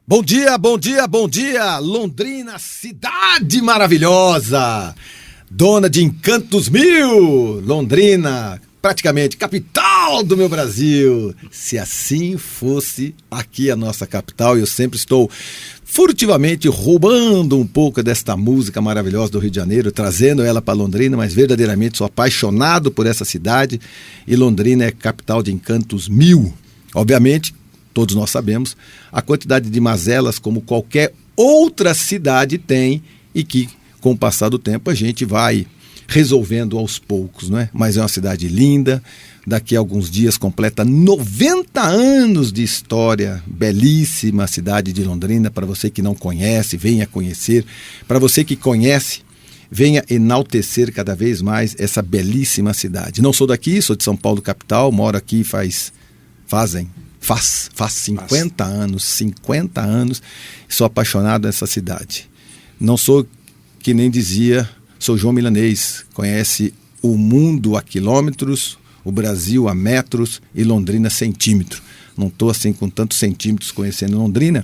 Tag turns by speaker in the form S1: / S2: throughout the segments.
S1: Bom dia, bom dia, bom dia! Londrina, cidade maravilhosa! Dona de encantos mil! Londrina, praticamente capital do meu Brasil! Se assim fosse aqui a nossa capital, eu sempre estou furtivamente roubando um pouco desta música maravilhosa do Rio de Janeiro, trazendo ela para Londrina, mas verdadeiramente sou apaixonado por essa cidade e Londrina é capital de encantos mil. Obviamente, todos nós sabemos a quantidade de mazelas como qualquer outra cidade tem e que, com o passar do tempo, a gente vai resolvendo aos poucos, não é? Mas é uma cidade linda, daqui a alguns dias completa 90 anos de história, belíssima cidade de Londrina. Para você que não conhece, venha conhecer. Para você que conhece, venha enaltecer cada vez mais essa belíssima cidade. Não sou daqui, sou de São Paulo capital, moro aqui faz 50 anos, sou apaixonado nessa cidade. Não sou que nem dizia, sou João Milanês, conhece o mundo a quilômetros, o Brasil a metros e Londrina a centímetro. Não estou assim com tantos centímetros conhecendo Londrina,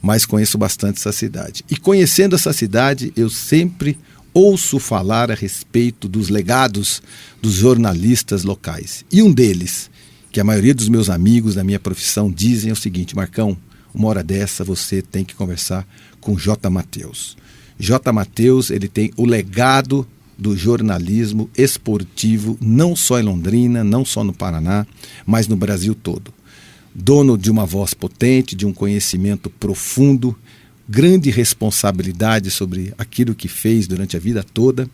S1: mas conheço bastante essa cidade. E conhecendo essa cidade, eu sempre ouço falar a respeito dos legados dos jornalistas locais. E um deles, que a maioria dos meus amigos da minha profissão dizem é o seguinte: Marcão, uma hora dessa você tem que conversar com J. Matheus. J. Matheus, ele tem o legado do jornalismo esportivo, não só em Londrina, não só no Paraná, mas no Brasil todo. Dono de uma voz potente, de um conhecimento profundo, grande responsabilidade sobre aquilo que fez durante a vida toda.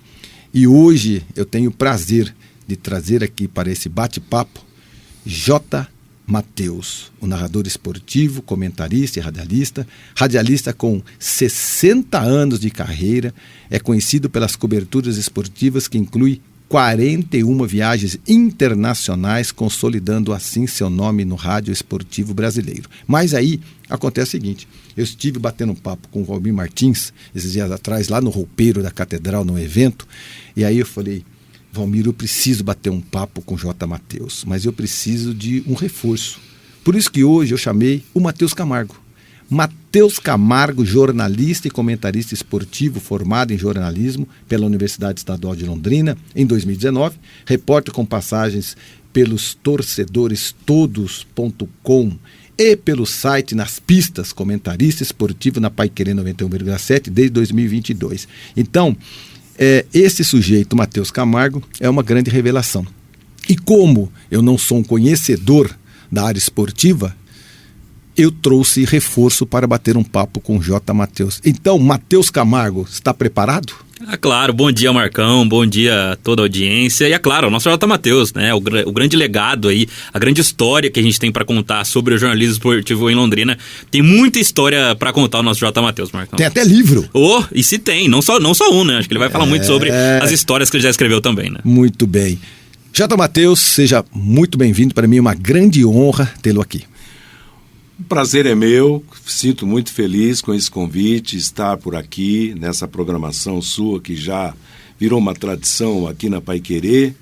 S1: E hoje eu tenho o prazer de trazer aqui para esse bate-papo J. Matheus, o narrador esportivo, comentarista e radialista com 60 anos de carreira, é conhecido pelas coberturas esportivas que inclui 41 viagens internacionais, consolidando assim seu nome no rádio esportivo brasileiro. Mas aí acontece o seguinte: eu estive batendo um papo com o Valmir Martins esses dias atrás, lá no roupeiro da Catedral, num evento, e aí eu falei: Valmir, eu preciso bater um papo com o J. Matheus, mas eu preciso de um reforço. Por isso que hoje eu chamei o Matheus Camargo. Matheus Camargo, jornalista e comentarista esportivo formado em jornalismo pela Universidade Estadual de Londrina em 2019, repórter com passagens pelos torcedorestodos.com e pelo site Nas Pistas, comentarista esportivo na Paiquerê 91,7 desde 2022. Então, esse sujeito, Matheus Camargo, é uma grande revelação. E como eu não sou um conhecedor da área esportiva, eu trouxe reforço para bater um papo com o J. Matheus. Então, Matheus Camargo, está preparado?
S2: Claro, bom dia, Marcão, bom dia a toda a audiência. E é claro, o nosso J. Matheus, né, o grande legado aí, a grande história que a gente tem para contar sobre o jornalismo esportivo em Londrina. Tem muita história para contar o nosso J. Matheus, Marcão.
S1: Tem até livro.
S2: E se tem, não só um, né? Acho que ele vai falar muito sobre as histórias que ele já escreveu também, né?
S1: Muito bem. J. Matheus, seja muito bem-vindo. Para mim é uma grande honra tê-lo aqui.
S3: O prazer é meu, sinto muito feliz com esse convite, estar por aqui nessa programação sua que já virou uma tradição aqui na Paiquerê.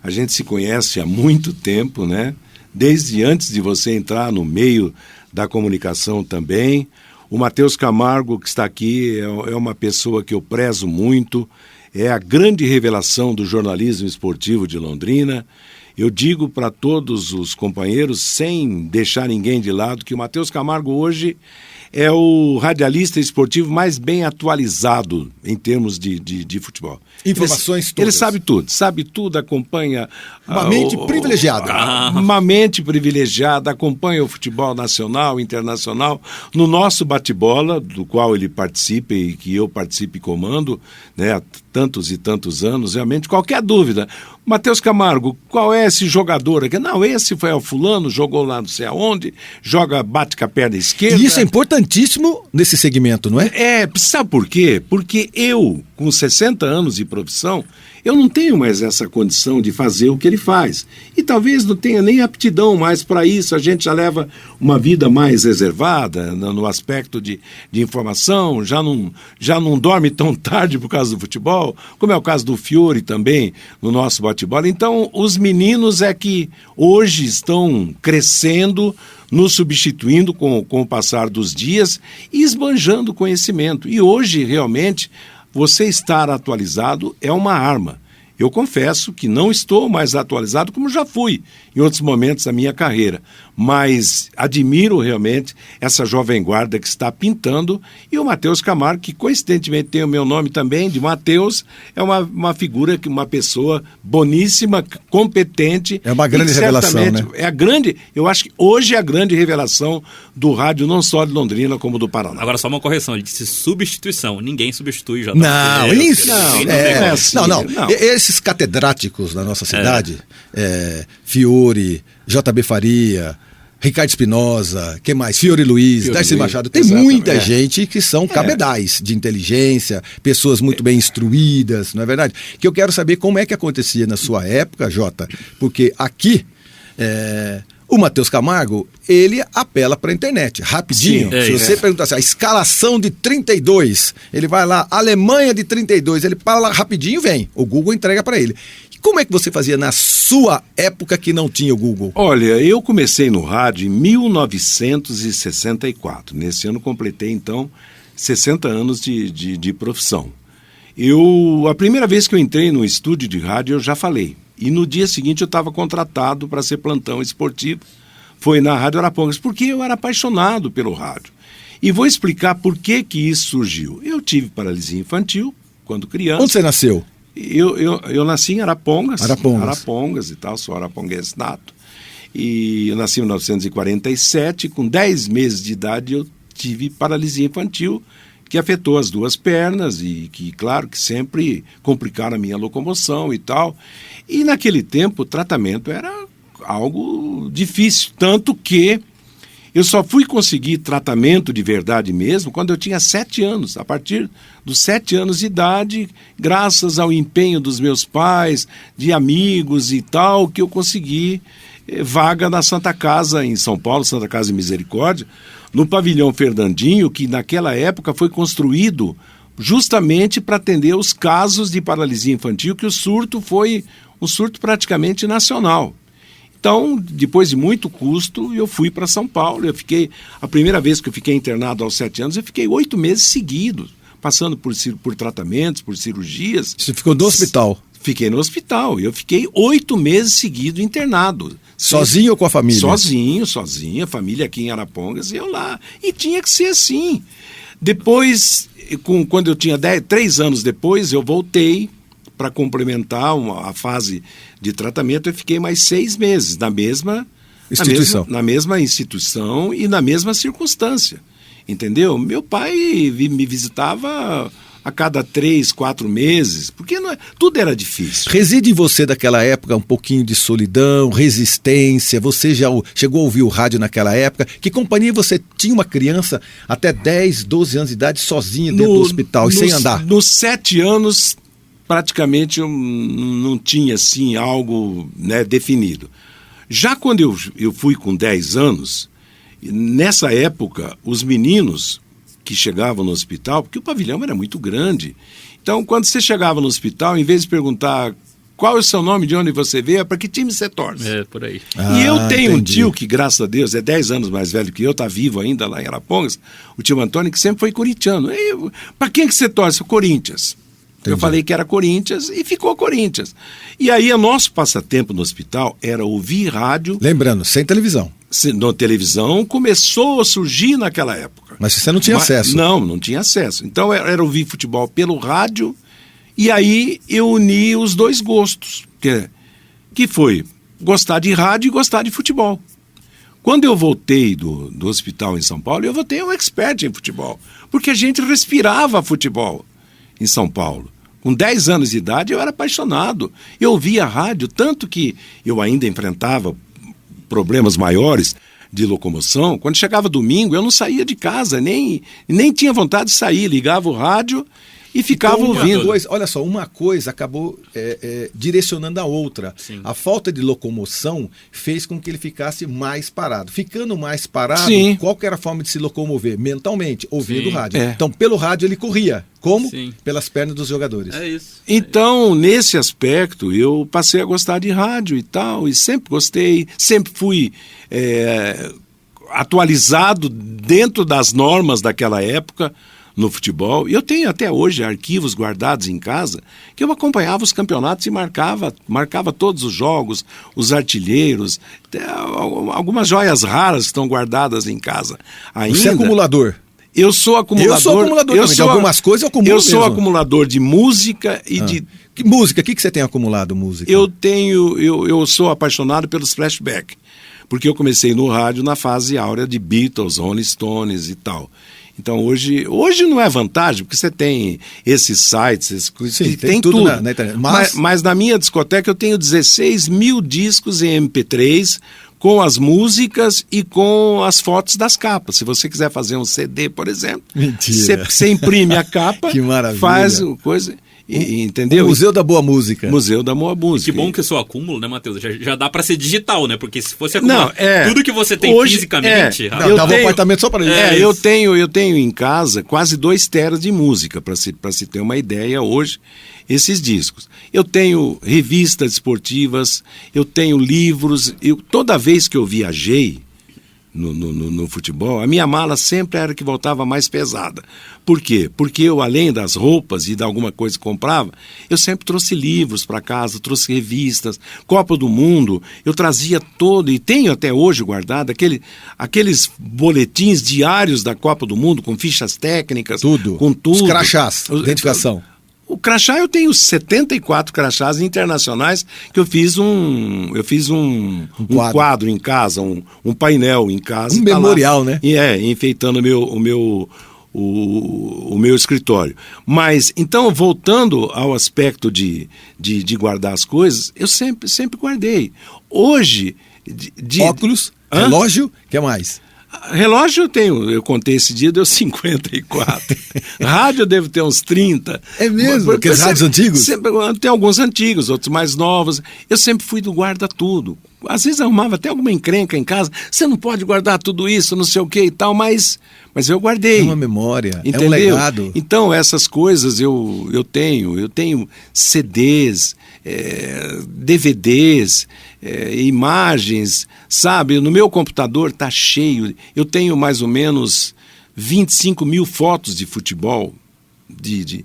S3: A gente se conhece há muito tempo, né? Desde antes de você entrar no meio da comunicação também. O Matheus Camargo, que está aqui, é uma pessoa que eu prezo muito, é a grande revelação do jornalismo esportivo de Londrina. Eu digo para todos os companheiros, sem deixar ninguém de lado, que o Matheus Camargo hoje é o radialista esportivo mais bem atualizado em termos de futebol.
S1: Informações todas.
S3: Ele sabe tudo, acompanha...
S1: Uma mente privilegiada.
S3: Uma mente privilegiada, acompanha o futebol nacional, internacional. No nosso bate-bola, do qual ele participa e que eu participo e comando, né, há tantos e tantos anos, realmente, qualquer dúvida. Matheus Camargo, qual é esse jogador aqui? Não, esse foi o fulano, jogou lá não sei aonde, bate com a perna esquerda.
S1: E isso é importantíssimo nesse segmento, não é?
S3: Sabe por quê? Porque eu com 60 anos de profissão, eu não tenho mais essa condição de fazer o que ele faz. E talvez não tenha nem aptidão mais para isso. A gente já leva uma vida mais reservada no aspecto de informação, já não dorme tão tarde por causa do futebol, como é o caso do Fiore também, no nosso bate-bola. Então, os meninos é que hoje estão crescendo, nos substituindo com o passar dos dias e esbanjando conhecimento. E hoje, realmente, você estar atualizado é uma arma. Eu confesso que não estou mais atualizado como já fui em outros momentos da minha carreira, mas admiro realmente essa jovem guarda que está pintando, e o Matheus Camargo, que coincidentemente tem o meu nome também, de Matheus, é uma figura, uma pessoa boníssima, competente.
S1: É uma grande revelação, né?
S3: Eu acho que hoje é a grande revelação do rádio, não só de Londrina, como do Paraná.
S2: Agora, só uma correção, ele disse substituição, ninguém substitui já.
S1: Não, isso
S3: não.
S1: Esses catedráticos da nossa cidade, Fiore, JB Faria, Ricardo Espinosa, quem mais? Fiore Luiz, Darcy Machado. Tem muita gente que são cabedais de inteligência, pessoas muito bem instruídas, não é verdade? Que eu quero saber como é que acontecia na sua época, Jota, porque aqui o Matheus Camargo, ele apela para a internet, rapidinho.
S3: Sim,
S1: se você perguntar assim, a escalação de 32, ele vai lá, Alemanha de 32, ele para lá rapidinho, vem. O Google entrega para ele. Como é que você fazia na sua época que não tinha o Google?
S3: Olha, eu comecei no rádio em 1964. Nesse ano completei, então, 60 anos de profissão. A primeira vez que eu entrei no estúdio de rádio, eu já falei. E no dia seguinte eu estava contratado para ser plantão esportivo. Foi na Rádio Arapongas, porque eu era apaixonado pelo rádio. E vou explicar por que isso surgiu. Eu tive paralisia infantil quando criança.
S1: Onde você nasceu?
S3: Eu nasci em Arapongas e tal, sou araponguense nato. E eu nasci em 1947, com 10 meses de idade eu tive paralisia infantil, que afetou as duas pernas e que, claro, que sempre complicaram a minha locomoção e tal. E naquele tempo o tratamento era algo difícil, tanto que eu só fui conseguir tratamento de verdade mesmo quando eu tinha 7 anos. A partir dos 7 anos de idade, graças ao empenho dos meus pais, de amigos e tal, que eu consegui vaga na Santa Casa em São Paulo, Santa Casa de Misericórdia, no pavilhão Fernandinho, que naquela época foi construído justamente para atender os casos de paralisia infantil, que o surto foi um surto praticamente nacional. Então, depois de muito custo, eu fui para São Paulo. A primeira vez que eu fiquei internado aos 7 anos, eu fiquei 8 meses seguidos, passando por tratamentos, por cirurgias.
S1: Você ficou no hospital?
S3: Fiquei no hospital. Eu fiquei 8 meses seguidos internado.
S1: Sozinho ou com a família?
S3: Sozinho, a família aqui em Arapongas e eu lá. E tinha que ser assim. Depois, quando eu tinha 3 anos depois, eu voltei para complementar a fase de tratamento. Eu fiquei mais 6 meses na mesma instituição e na mesma circunstância. Entendeu? Meu pai me visitava a cada 3, 4 meses, porque tudo era difícil.
S1: Reside em você daquela época um pouquinho de solidão, resistência? Você já chegou a ouvir o rádio naquela época? Que companhia você tinha uma criança até 10, 12 anos de idade sozinha dentro do hospital e sem andar?
S3: Nos 7 anos, praticamente eu não tinha assim algo, né, definido. Já quando eu fui com 10 anos, nessa época, os meninos que chegavam no hospital, porque o pavilhão era muito grande, então quando você chegava no hospital, em vez de perguntar qual é o seu nome, de onde você veio, é para que time você torce.
S2: É, por aí.
S3: E eu tenho um tio que, graças a Deus, é 10 anos mais velho que eu, está vivo ainda lá em Arapongas, o tio Antônio, que sempre foi corintiano. Para quem que você torce? O Corinthians. Entendi. Eu falei que era Corinthians e ficou Corinthians. E aí o nosso passatempo no hospital era ouvir rádio.
S1: Lembrando, sem televisão.
S3: Na televisão começou a surgir naquela época.
S1: Mas você não tinha acesso?
S3: Não tinha acesso. Então era ouvir futebol pelo rádio e aí eu uni os dois gostos, que foi gostar de rádio e gostar de futebol. Quando eu voltei do hospital em São Paulo, eu voltei um expert em futebol, porque a gente respirava futebol em São Paulo. Com 10 anos de idade eu era apaixonado. Eu ouvia rádio, tanto que eu ainda enfrentava problemas maiores de locomoção. Quando chegava domingo, eu não saía de casa, nem tinha vontade de sair. Ligava o rádio e ficava
S1: então,
S3: ouvindo.
S1: Olha só, uma coisa acabou direcionando a outra.
S2: Sim.
S1: A falta de locomoção fez com que ele ficasse mais parado. Ficando mais parado,
S3: Sim.
S1: qual que era a forma de se locomover? Mentalmente, ouvindo o rádio.
S3: É.
S1: Então, pelo rádio ele corria. Como?
S2: Sim.
S1: Pelas pernas dos jogadores.
S2: É isso.
S3: Então, nesse aspecto, eu passei a gostar de rádio e tal, e sempre gostei, sempre fui atualizado dentro das normas daquela época no futebol. E eu tenho até hoje arquivos guardados em casa que eu acompanhava os campeonatos e marcava todos os jogos, os artilheiros, algumas joias raras que estão guardadas em casa ainda.
S1: Você é acumulador?
S3: Eu sou acumulador.
S1: Eu sou acumulador também. De algumas coisas eu acumulo mesmo.
S3: Eu sou acumulador de música e de...
S1: Que música? O que você tem acumulado, música?
S3: Eu sou apaixonado pelos flashbacks, porque eu comecei no rádio na fase áurea de Beatles, Rolling Stones e tal. Então hoje não é vantagem, porque você tem esses sites,
S1: Sim,
S3: tem
S1: tudo.
S3: Na internet. Mas na minha discoteca eu tenho 16 mil discos em MP3, com as músicas e com as fotos das capas. Se você quiser fazer um CD, por exemplo, você imprime a capa,
S1: que maravilha.
S3: Faz coisa... entendeu?
S1: O Museu da Boa Música.
S3: Museu da Boa Música.
S2: Que bom que o seu acúmulo, né, Matheus? Já dá pra ser digital, né? Porque se fosse acumular tudo que você tem
S3: hoje,
S2: fisicamente...
S1: eu dava um apartamento só pra ele.
S3: Eu tenho em casa quase 2 teras de música, para se ter uma ideia hoje, esses discos. Eu tenho revistas esportivas, eu tenho livros. Toda vez que eu viajei no futebol, a minha mala sempre era que voltava mais pesada. Por quê? Porque eu, além das roupas e de alguma coisa que comprava, eu sempre trouxe livros para casa, trouxe revistas, Copa do Mundo, eu trazia todo, e tenho até hoje guardado, aqueles boletins diários da Copa do Mundo, com fichas técnicas, com tudo.
S1: Os crachás, identificação.
S3: O crachá, eu tenho 74 crachás internacionais que eu fiz um quadro em casa, um painel em casa.
S1: Um memorial, né?
S3: Enfeitando o meu escritório. Mas, então, voltando ao aspecto de guardar as coisas, eu sempre guardei. Hoje...
S1: Óculos, relógio, o que mais?
S3: Relógio eu contei esse dia, deu 54. Rádio eu devo ter uns 30.
S1: É mesmo? Aqueles rádios antigos?
S3: Tem alguns antigos, outros mais novos. Eu sempre fui do guarda tudo. Às vezes arrumava até alguma encrenca em casa. Você não pode guardar tudo isso, não sei o que e tal, mas eu guardei.
S1: É uma memória,
S3: entendeu?
S1: É um legado.
S3: Então, essas coisas eu tenho CDs, DVDs, imagens, sabe? No meu computador tá cheio. Eu tenho mais ou menos 25 mil fotos de futebol, de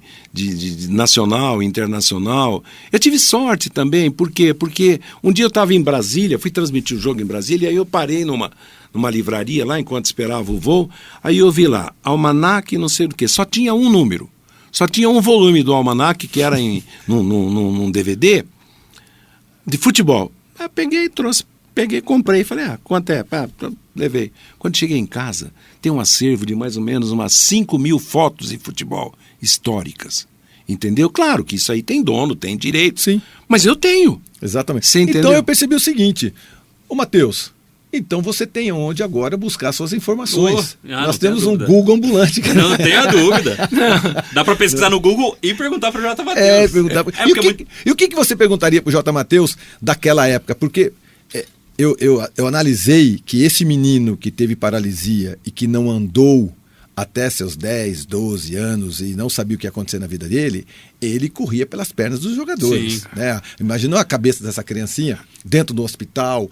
S3: nacional, internacional. Eu tive sorte também, por quê? Porque um dia eu estava em Brasília, fui transmitir o jogo em Brasília, e aí eu parei numa livraria lá, enquanto esperava o voo, aí eu vi lá, almanaque não sei do que, só tinha um número, só tinha um volume do almanaque, que era num DVD, de futebol. Eu peguei, comprei, falei, quanto é? Levei. Quando cheguei em casa, tem um acervo de mais ou menos umas 5 mil fotos de futebol históricas. Entendeu? Claro que isso aí tem dono, tem direito.
S1: Sim.
S3: Mas eu tenho.
S1: Exatamente.
S3: Você entendeu?
S1: Então eu percebi o seguinte, Matheus, então você tem onde agora buscar suas informações. Nós temos um Google ambulante.
S2: Não tenha dúvida. Dá para pesquisar no Google e perguntar para o J. Matheus.
S1: E o que você perguntaria para o J. Matheus daquela época? Porque eu analisei que esse menino que teve paralisia e que não andou até seus 10, 12 anos e não sabia o que ia acontecer na vida dele, ele corria pelas pernas dos jogadores. Né? Imaginou a cabeça dessa criancinha dentro do hospital,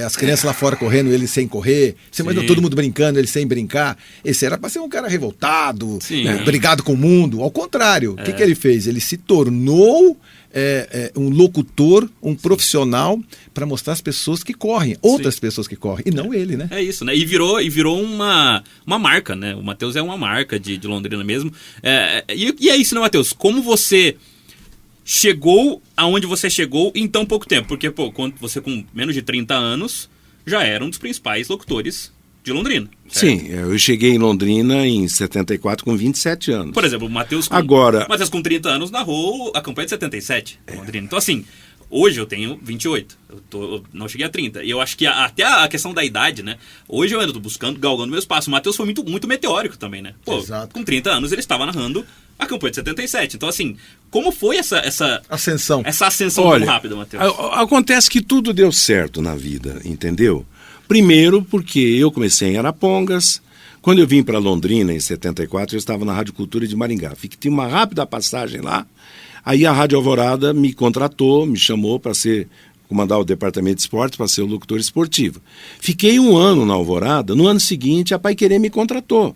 S1: as crianças lá fora correndo, ele sem correr, você imaginou todo mundo brincando, ele sem brincar. Esse era para ser um cara revoltado, brigado com o mundo. Ao contrário, o que ele fez? Ele se tornou um locutor, um profissional para mostrar as pessoas que correm, outras pessoas que correm, e não ele, né?
S2: É isso, né? E virou uma marca, né? O Matheus é uma marca de Londrina mesmo. E é isso, né, Matheus? Como você chegou aonde você chegou em tão pouco tempo? Porque, quando você com menos de 30 anos já era um dos principais locutores de Londrina. Certo?
S3: Sim, eu cheguei em Londrina em 74 com 27 anos.
S2: Por exemplo, o Matheus com 30 anos narrou a campanha de 77 em Londrina. Então, assim, hoje eu tenho 28. Eu não cheguei a 30. E eu acho que até a questão da idade, né? Hoje eu ainda tô galgando meu espaço. O Matheus foi muito, muito meteórico também, né?
S1: Exato.
S2: Com 30 anos ele estava narrando a campanha de 77. Então, assim, como foi essa
S1: Ascensão.
S2: Essa ascensão
S3: Olha,
S2: tão rápida, Matheus?
S3: Acontece que tudo deu certo na vida, entendeu? Primeiro porque eu comecei em Arapongas. Quando eu vim para Londrina, em 74, eu estava na Rádio Cultura de Maringá. Tinha uma rápida passagem lá. Aí a Rádio Alvorada me contratou, me chamou para comandar o departamento de esportes, para ser o locutor esportivo. Fiquei 1 ano na Alvorada. No ano seguinte, a Paiquerê me contratou.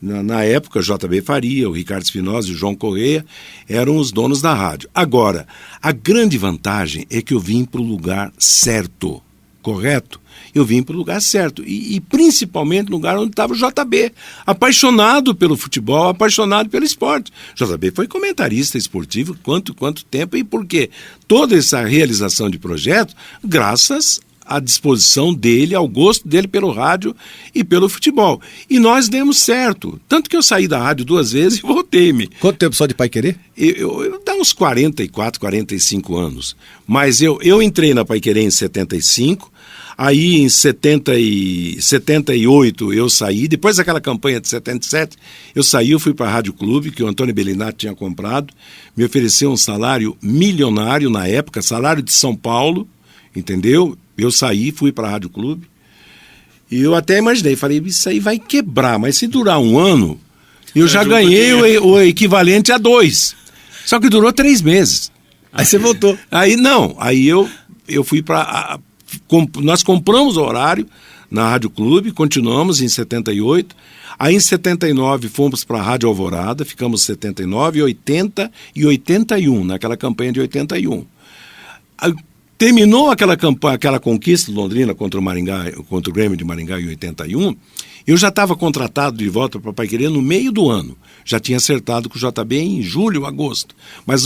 S3: Na época, JB Faria, o Ricardo Espinosa e o João Correia eram os donos da rádio. Agora, a grande vantagem é que eu vim para o lugar certo, correto? Eu vim para o lugar certo e principalmente no lugar onde estava o JB, apaixonado pelo futebol, apaixonado pelo esporte. JB foi comentarista esportivo quanto tempo e por quê? Toda essa realização de projeto, graças à disposição dele, ao gosto dele pelo rádio e pelo futebol. E nós demos certo. Tanto que eu saí da rádio 2 vezes e voltei-me.
S1: Quanto tempo só de Paiquerê?
S3: Eu dá uns 44, 45 anos. Mas eu entrei na Paiquerê em 75, aí em 78 eu saí, depois daquela campanha de 77, eu saí, eu fui para a Rádio Clube, que o Antônio Bellinati tinha comprado, me ofereceu um salário milionário na época, salário de São Paulo, entendeu? Eu saí, fui para a Rádio Clube, e eu até imaginei, falei, isso aí vai quebrar, mas se durar 1 ano, eu já ganhei o equivalente a 2. Só que durou 3 meses.
S1: Aí você voltou.
S3: Aí não, aí eu fui para... Nós compramos o horário na Rádio Clube, continuamos em 78. Aí em 79 fomos para a Rádio Alvorada, ficamos 79, 80 e 81, naquela campanha de 81. Aí, terminou aquela campanha, aquela conquista de Londrina contra o Grêmio de Maringá em 81, eu já estava contratado de volta para Paiquerê no meio do ano. Já tinha acertado com o JB em julho, agosto. Mas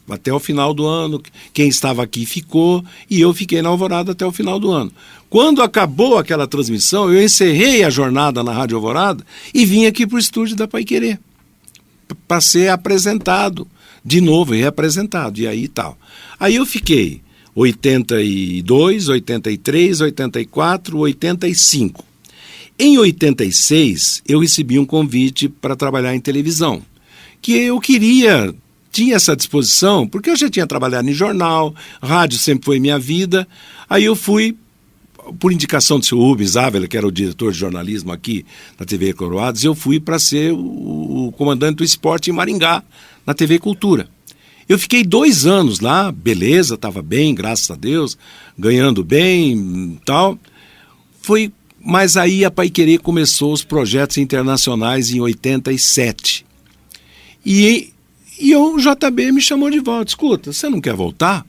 S3: até o final do ano, quem estava aqui ficou e eu fiquei na Alvorada até o final do ano. Quando acabou aquela transmissão, eu encerrei a jornada na Rádio Alvorada e vim aqui para o estúdio da Paiquerê para ser apresentado de novo, reapresentado, e aí tal. Aí eu fiquei 82, 83, 84, 85. Em 86, eu recebi um convite para trabalhar em televisão, que eu tinha essa disposição, porque eu já tinha trabalhado em jornal, rádio sempre foi minha vida. Aí eu fui, por indicação do seu Rubens Ávila, que era o diretor de jornalismo aqui na TV Coroados, eu fui para ser o comandante do esporte em Maringá, na TV Cultura. Eu fiquei 2 anos lá, beleza, estava bem, graças a Deus, ganhando bem e tal. Mas aí a Paiquerê começou os projetos internacionais em 87. E o JB me chamou de volta. Escuta, você não quer voltar?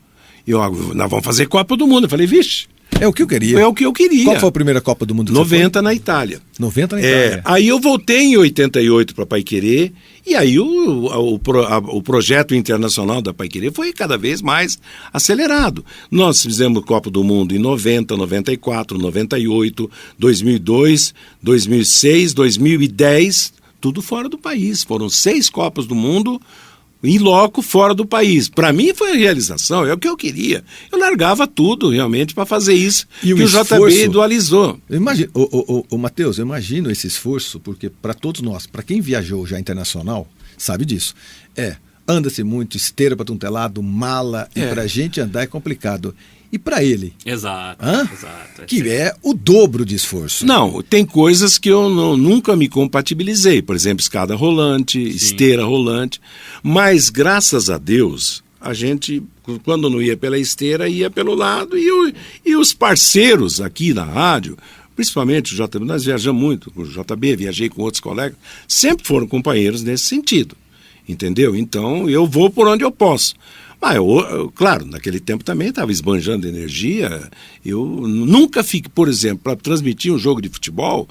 S3: Nós vamos fazer Copa do Mundo. Eu falei, vixe.
S1: É o que eu queria.
S3: É o que eu queria.
S1: Qual foi a primeira Copa do Mundo que
S3: 90 na Itália.
S1: 90 na Itália.
S3: Aí eu voltei em 88 para Paiquerê, e aí o projeto internacional da Paiquerê foi cada vez mais acelerado. Nós fizemos Copa do Mundo em 90, 94, 98, 2002, 2006, 2010, tudo fora do país. Foram 6 Copas do Mundo em loco, fora do país. Para mim foi a realização, é o que eu queria. Eu largava tudo realmente para fazer isso, e que o JB idealizou.
S1: Matheus, eu imagino esse esforço, porque para todos nós, para quem viajou já internacional, sabe disso. Anda-se muito, esteira para tudo lado, mala, e para a gente andar é complicado. E para ele?
S2: Exato.
S1: Que é o dobro de esforço.
S3: Não, tem coisas que eu nunca me compatibilizei. Por exemplo, escada rolante, esteira rolante. Mas, graças a Deus, a gente, quando não ia pela esteira, ia pelo lado. E os parceiros aqui na rádio, principalmente o JB, nós viajamos muito com o JB, viajei com outros colegas, sempre foram companheiros nesse sentido. Entendeu? Então, eu vou por onde eu posso. Claro, naquele tempo também estava esbanjando energia. Eu nunca fiquei, por exemplo, para transmitir um jogo de futebol,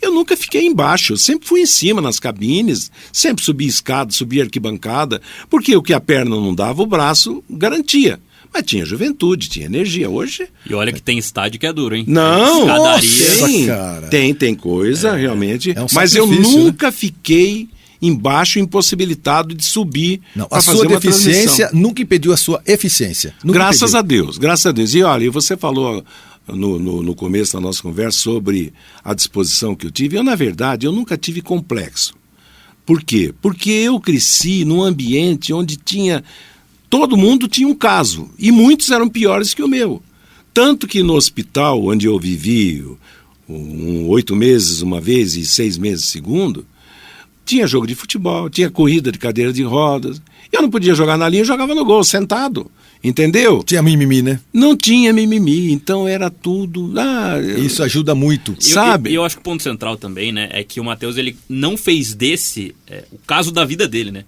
S3: eu nunca fiquei embaixo, eu sempre fui em cima nas cabines, sempre subi escada, subi arquibancada, porque o que a perna não dava, o braço garantia. Mas tinha juventude, tinha energia. Hoje...
S2: E olha que tem estádio que é duro, hein?
S3: Não,
S1: Nossa,
S3: tem coisa, realmente. Mas eu nunca fiquei embaixo, impossibilitado de subir.
S1: Não, a sua deficiência nunca impediu a sua eficiência.
S3: Graças a Deus. E olha, você falou no começo da nossa conversa sobre a disposição que eu tive. Na verdade, eu nunca tive complexo. Por quê? Porque eu cresci num ambiente onde todo mundo tinha um caso, e muitos eram piores que o meu. Tanto que no hospital onde eu vivi 8 meses uma vez e 6 meses segundo, tinha jogo de futebol, tinha corrida de cadeira de rodas. Eu não podia jogar na linha, eu jogava no gol, sentado. Entendeu?
S1: Tinha mimimi, né?
S3: Não tinha mimimi, então era tudo...
S1: Isso ajuda muito.
S2: Sabe? E eu acho que o ponto central também, né, é que o Matheus, ele não fez desse o caso da vida dele, né?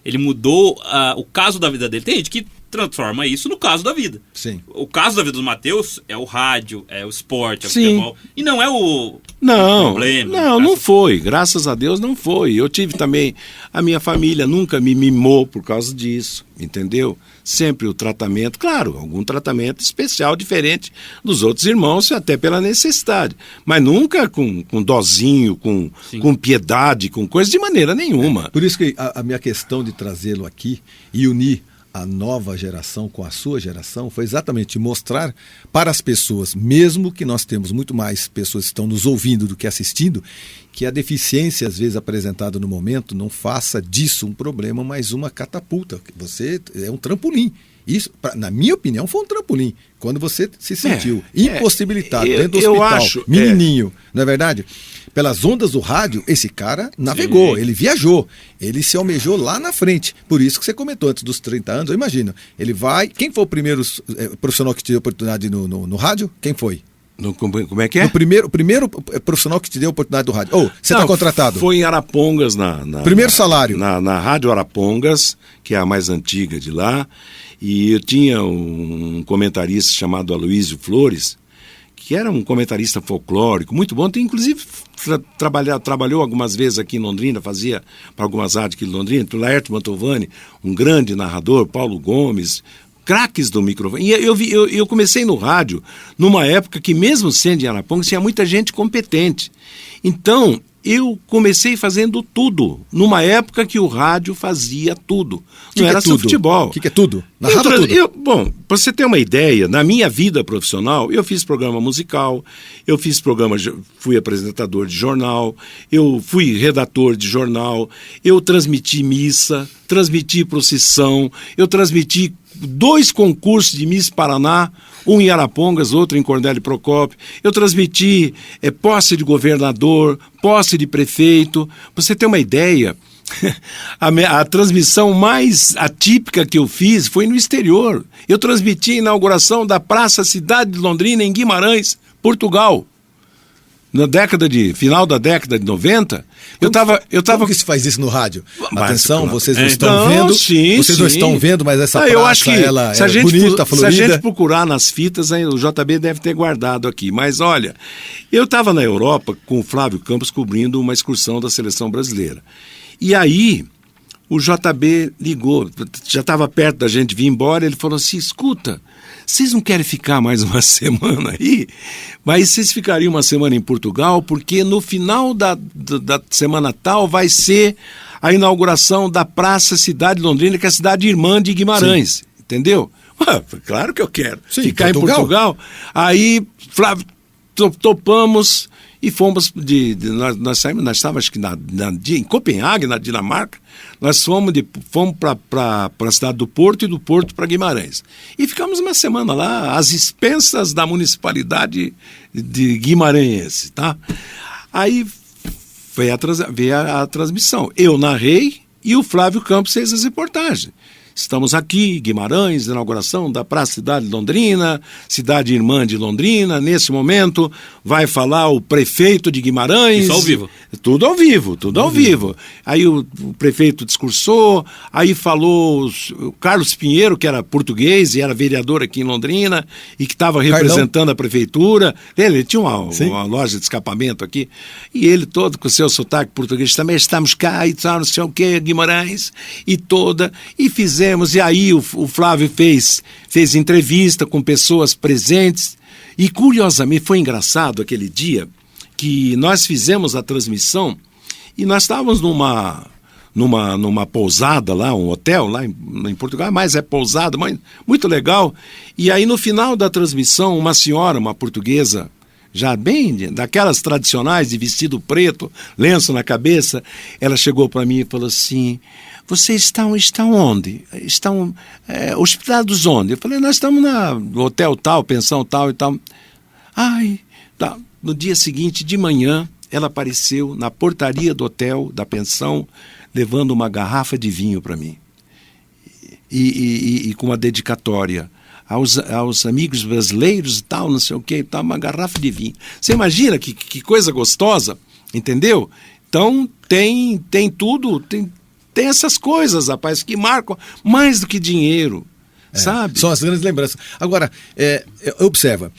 S2: Ele mudou o caso da vida dele. Tem gente que transforma isso no caso da vida.
S1: Sim.
S2: O caso da vida do Matheus é o rádio, é o esporte, é o
S3: Sim.
S2: futebol. E não é o problema.
S3: Não foi. Graças a Deus não foi. Eu tive também... A minha família nunca me mimou por causa disso, entendeu? Sempre o tratamento, claro, algum tratamento especial, diferente dos outros irmãos, até pela necessidade. Mas nunca com dozinho, com piedade, com coisa de maneira nenhuma.
S1: Por isso que a minha questão de trazê-lo aqui e unir a nova geração com a sua geração foi exatamente mostrar para as pessoas, mesmo que nós temos muito mais pessoas que estão nos ouvindo do que assistindo, que a deficiência às vezes apresentada no momento não faça disso um problema, mas uma catapulta. Você é um trampolim. Isso, na minha opinião, foi um trampolim. Quando você se sentiu impossibilitado dentro do hospital, menininho, não é verdade? Pelas ondas do rádio, esse cara navegou, ele viajou, ele se almejou lá na frente. Por isso que você comentou antes dos 30 anos, eu imagino. Ele vai... Quem foi o primeiro profissional que te deu oportunidade no rádio? Quem foi?
S3: Como é que é?
S1: O primeiro profissional que te deu oportunidade do rádio. Você está contratado?
S3: Foi em Arapongas.
S1: Primeiro salário?
S3: Na Rádio Arapongas, que é a mais antiga de lá. E eu tinha um comentarista chamado Aloísio Flores, que era um comentarista folclórico, muito bom. Tem, inclusive, trabalhou algumas vezes aqui em Londrina, fazia para algumas rádios aqui em Londrina. Laerto Mantovani, um grande narrador, Paulo Gomes... craques do microfone. E eu comecei no rádio numa época que, mesmo sendo em Arapongas, tinha muita gente competente. Então, eu comecei fazendo tudo, numa época que o rádio fazia tudo. Não era só futebol.
S1: O que é tudo? Narrava tudo.
S3: Bom, para você ter uma ideia, na minha vida profissional, eu fiz programa musical, fui apresentador de jornal, eu fui redator de jornal, eu transmiti missa, transmiti procissão, eu transmiti 2 concursos de Miss Paraná, um em Arapongas, outro em Cornélio Procópio. Eu transmiti posse de governador, posse de prefeito. Pra você ter uma ideia, a transmissão mais atípica que eu fiz foi no exterior. Eu transmiti a inauguração da Praça Cidade de Londrina, em Guimarães, Portugal. Final da década de 90,
S1: Como que se faz isso no rádio? Atenção, vocês não estão vendo. Não estão vendo, mas essa praça,
S3: eu acho que
S1: ela é bonita, florida.
S3: Se a gente procurar nas fitas, aí, o JB deve ter guardado aqui. Mas olha, eu estava na Europa com o Flávio Campos cobrindo uma excursão da seleção brasileira. E aí, o JB ligou, já estava perto da gente vir embora, ele falou assim, escuta, vocês não querem ficar mais uma semana aí? Mas vocês ficariam uma semana em Portugal, porque no final da semana tal vai ser a inauguração da Praça Cidade de Londrina, que é a cidade irmã de Guimarães. Sim. Entendeu? Claro que eu quero ficar em Portugal. Aí, Flávio, topamos e fomos nós estávamos acho que em Copenhague, na Dinamarca. Nós fomos para a cidade do Porto e do Porto para Guimarães. E ficamos uma semana lá, às expensas da municipalidade de Guimarães, tá? Aí veio a transmissão. Eu narrei e o Flávio Campos fez as reportagens. Estamos aqui, Guimarães, inauguração da Praça Cidade de Londrina, cidade irmã de Londrina. Nesse momento vai falar o prefeito de Guimarães.
S2: Isso ao vivo.
S3: Tudo ao vivo. Aí o prefeito discursou, aí falou o Carlos Pinheiro, que era português e era vereador aqui em Londrina e que estava representando a prefeitura. Ele tinha uma loja de escapamento aqui. E ele todo com seu sotaque português, também estamos cá e tal, não sei o que, Guimarães, e fizemos. E aí o Flávio fez entrevista com pessoas presentes. E curiosamente, foi engraçado aquele dia que nós fizemos a transmissão e nós estávamos numa pousada lá, um hotel lá em Portugal, mas é pousada, muito legal. E aí no final da transmissão, uma senhora, uma portuguesa, já bem daquelas tradicionais de vestido preto, lenço na cabeça. Ela chegou para mim e falou assim: vocês estão onde? Estão hospedados onde? Eu falei: nós estamos no hotel tal, pensão tal e tal. Ai, tá. No dia seguinte, de manhã, ela apareceu na portaria do hotel, da pensão, levando uma garrafa de vinho para mim. E com uma dedicatória aos amigos brasileiros e tal, não sei o que, e tal, uma garrafa de vinho. Você imagina que coisa gostosa, entendeu? Então, tem tudo, tem essas coisas, rapaz, que marcam mais do que dinheiro, sabe?
S1: São as grandes lembranças. Agora, observa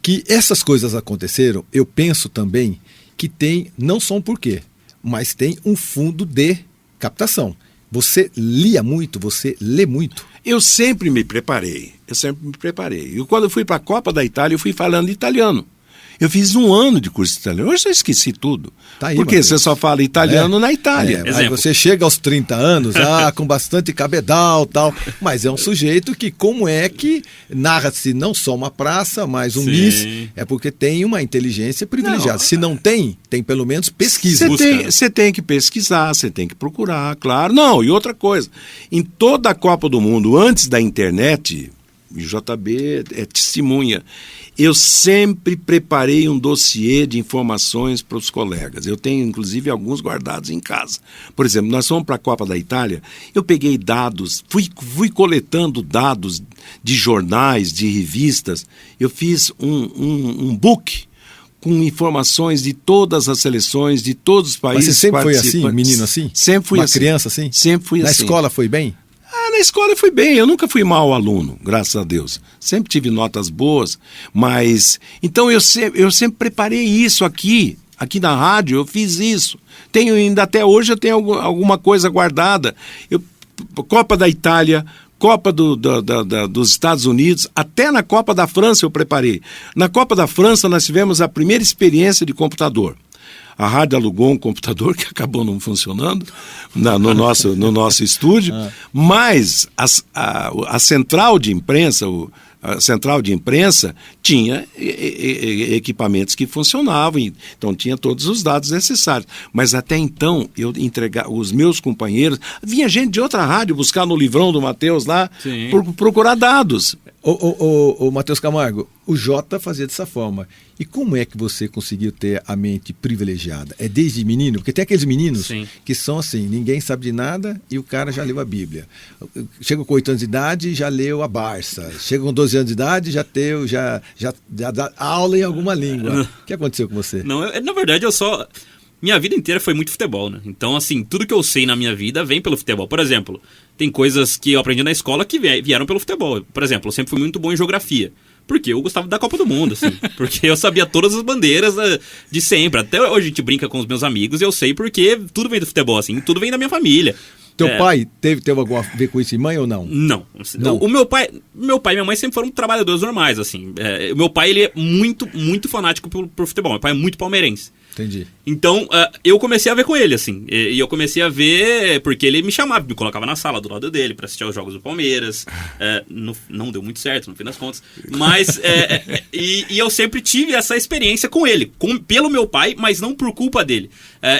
S1: que essas coisas aconteceram, eu penso também que tem não só um porquê, mas tem um fundo de captação. Você lia muito, você lê muito.
S3: Eu sempre me preparei. E quando eu fui para a Copa da Itália, eu fui falando italiano. Eu fiz 1 ano de curso de italiano. Hoje eu esqueci tudo.
S1: Tá aí,
S3: porque você só fala italiano na Itália.
S1: Aí você chega aos 30 anos, com bastante cabedal e tal, mas é um sujeito que, como é que narra-se não só uma praça, mas um miss, é porque tem uma inteligência privilegiada. Se não tem pelo menos pesquisa.
S3: Você tem que pesquisar, você tem que procurar, claro. Não, e outra coisa, em toda a Copa do Mundo, antes da internet, o JB é testemunha, eu sempre preparei um dossiê de informações para os colegas. Eu tenho, inclusive, alguns guardados em casa. Por exemplo, nós fomos para a Copa da Itália, eu peguei dados, fui coletando dados de jornais, de revistas. Eu fiz um book com informações de todas as seleções, de todos os países.
S1: Mas você sempre foi assim, menino assim?
S3: Sempre fui assim.
S1: Uma criança assim?
S3: Sempre fui assim.
S1: Na escola foi bem?
S3: Na escola eu fui bem, eu nunca fui mau aluno, graças a Deus. Sempre tive notas boas, mas... Então eu sempre preparei isso aqui na rádio, eu fiz isso. Tenho ainda até hoje, eu tenho alguma coisa guardada. Copa da Itália, Copa dos Estados Unidos, até na Copa da França eu preparei. Na Copa da França nós tivemos a primeira experiência de computador. A rádio alugou um computador que acabou não funcionando no nosso estúdio, mas a central de imprensa, tinha equipamentos que funcionavam, então tinha todos os dados necessários. Mas até então, eu entregava, os meus companheiros, vinha gente de outra rádio buscar no livrão do Matheus lá, procurar dados.
S1: Ô Matheus Camargo, o Jota fazia dessa forma. E como é que você conseguiu ter a mente privilegiada? É desde menino? Porque tem aqueles meninos que são assim, ninguém sabe de nada e o cara já leu a Bíblia. Chega com 8 anos de idade, já leu a Barça. Chega com 12 anos de idade, já dá aula em alguma língua. O que aconteceu com você?
S2: Não, na verdade, minha vida inteira foi muito futebol, né? Então, assim, tudo que eu sei na minha vida vem pelo futebol. Por exemplo, tem coisas que eu aprendi na escola que vieram pelo futebol. Por exemplo, eu sempre fui muito bom em geografia. Porque eu gostava da Copa do Mundo, assim. Porque eu sabia todas as bandeiras de sempre. Até hoje a gente brinca com os meus amigos e eu sei porque tudo vem do futebol, assim. Tudo vem da minha família.
S1: Teu pai teve alguma a ver com isso, e mãe ou não?
S2: Não. O meu pai e minha mãe sempre foram trabalhadores normais, assim. O meu pai, ele é muito, muito fanático por futebol. Meu pai é muito palmeirense.
S1: Entendi.
S2: Então, eu comecei a ver com ele, assim. E eu comecei a ver porque ele me chamava, me colocava na sala do lado dele para assistir aos jogos do Palmeiras. Não deu muito certo, no fim das contas. Mas, e eu sempre tive essa experiência com ele, pelo meu pai, mas não por culpa dele.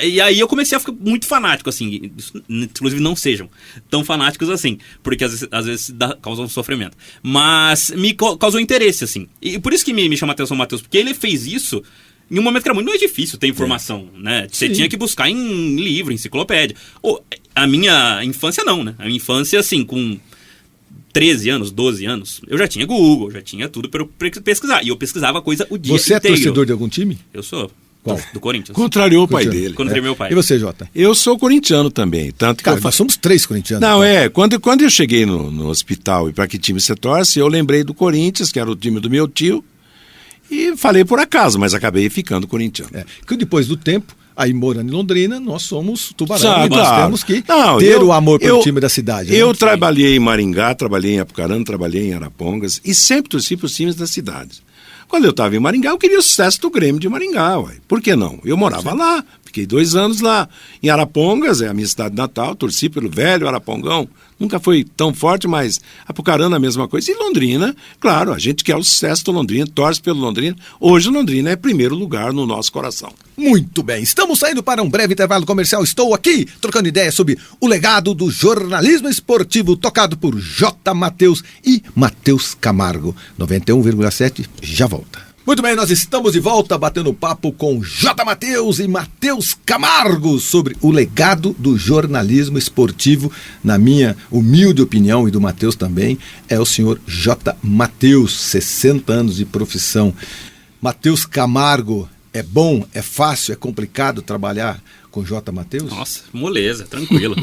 S2: E aí eu comecei a ficar muito fanático, assim. Inclusive, não sejam tão fanáticos assim, porque às vezes causam sofrimento. Mas me causou interesse, assim. E por isso que me chama a atenção o Matheus, porque ele fez isso em um momento que era muito mais difícil ter informação, né? Você tinha que buscar em livro, enciclopédia. A minha infância não, né? A minha infância, assim, com 13 anos, 12 anos, eu já tinha Google, já tinha tudo para eu pesquisar. E eu pesquisava coisa o dia inteiro.
S1: Você é torcedor de algum time?
S2: Eu sou.
S1: Qual?
S2: Do Corinthians.
S3: Contrariou o pai dele.
S2: Contrariou meu pai.
S1: E você, Jota?
S3: Eu sou corintiano também. Tanto que
S1: nós somos 3 corintianos.
S3: Não, quando eu cheguei no hospital e para que time você torce, eu lembrei do Corinthians, que era o time do meu tio, e falei por acaso, mas acabei ficando corintiano.
S1: Que depois do tempo, aí morando em Londrina, nós somos tubarão.
S3: Claro.
S1: Nós temos que ter o amor pelo time da cidade.
S3: Eu trabalhei em Maringá, trabalhei em Apucarana, trabalhei em Arapongas e sempre torci para os times da cidade. Quando eu estava em Maringá, eu queria o sucesso do Grêmio de Maringá. Por que não? Eu morava lá, Fiquei 2 anos lá em Arapongas, é a minha cidade natal, torci pelo velho Arapongão. Nunca foi tão forte, mas Apucarana a mesma coisa. E Londrina, claro, a gente quer o sucesso do Londrina, torce pelo Londrina. Hoje Londrina é primeiro lugar no nosso coração.
S1: Muito bem, estamos saindo para um breve intervalo comercial. Estou aqui trocando ideias sobre o legado do jornalismo esportivo tocado por J. Matheus e Matheus Camargo. 91,7, já volta. Muito bem, nós estamos de volta batendo papo com J. Matheus e Matheus Camargo sobre o legado do jornalismo esportivo. Na minha humilde opinião e do Matheus também, é o senhor J. Matheus, 60 anos de profissão. Matheus Camargo, é bom, é fácil, é complicado trabalhar com J. Matheus?
S2: Nossa, moleza, tranquilo.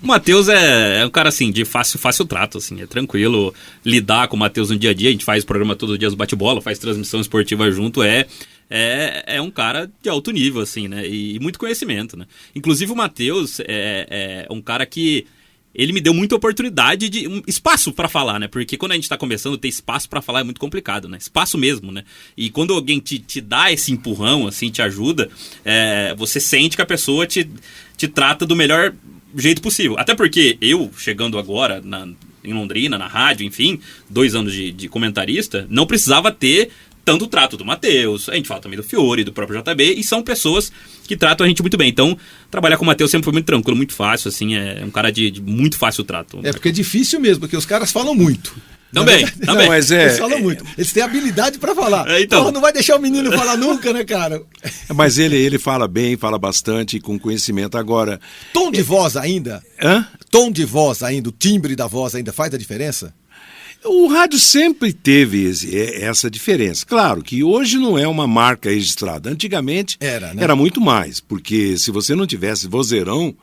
S2: O Matheus é um cara assim, de fácil trato, assim, é tranquilo lidar com o Matheus no dia a dia. A gente faz programa todos os dias do bate-bola, faz transmissão esportiva junto, é um cara de alto nível, assim, né? E muito conhecimento, né? Inclusive o Matheus é um cara que ele me deu muita oportunidade de espaço para falar, né? Porque quando a gente tá começando, ter espaço para falar é muito complicado, né? Espaço mesmo, né? E quando alguém te dá esse empurrão, assim, te ajuda, você sente que a pessoa te trata do melhor jeito possível. Até porque eu, chegando agora em Londrina, na rádio, enfim, 2 anos de comentarista, não precisava ter tanto o trato do Matheus, a gente fala também do Fiore, do próprio JB, e são pessoas que tratam a gente muito bem. Então, trabalhar com o Matheus sempre foi muito tranquilo, muito fácil, assim, é um cara de muito fácil trato.
S1: É, porque é difícil mesmo, porque os caras falam muito.
S2: Também.
S3: Não, mas
S1: eles falam muito. Eles têm habilidade para falar.
S2: Então.
S1: Não vai deixar o menino falar nunca, né, cara?
S3: Mas ele fala bem, fala bastante, com conhecimento. Agora...
S1: Tom de voz ainda?
S3: Hã?
S1: Tom de voz ainda, o timbre da voz ainda faz a diferença?
S3: O rádio sempre teve essa diferença. Claro que hoje não é uma marca registrada. Antigamente era muito mais, porque se você não tivesse vozeirão,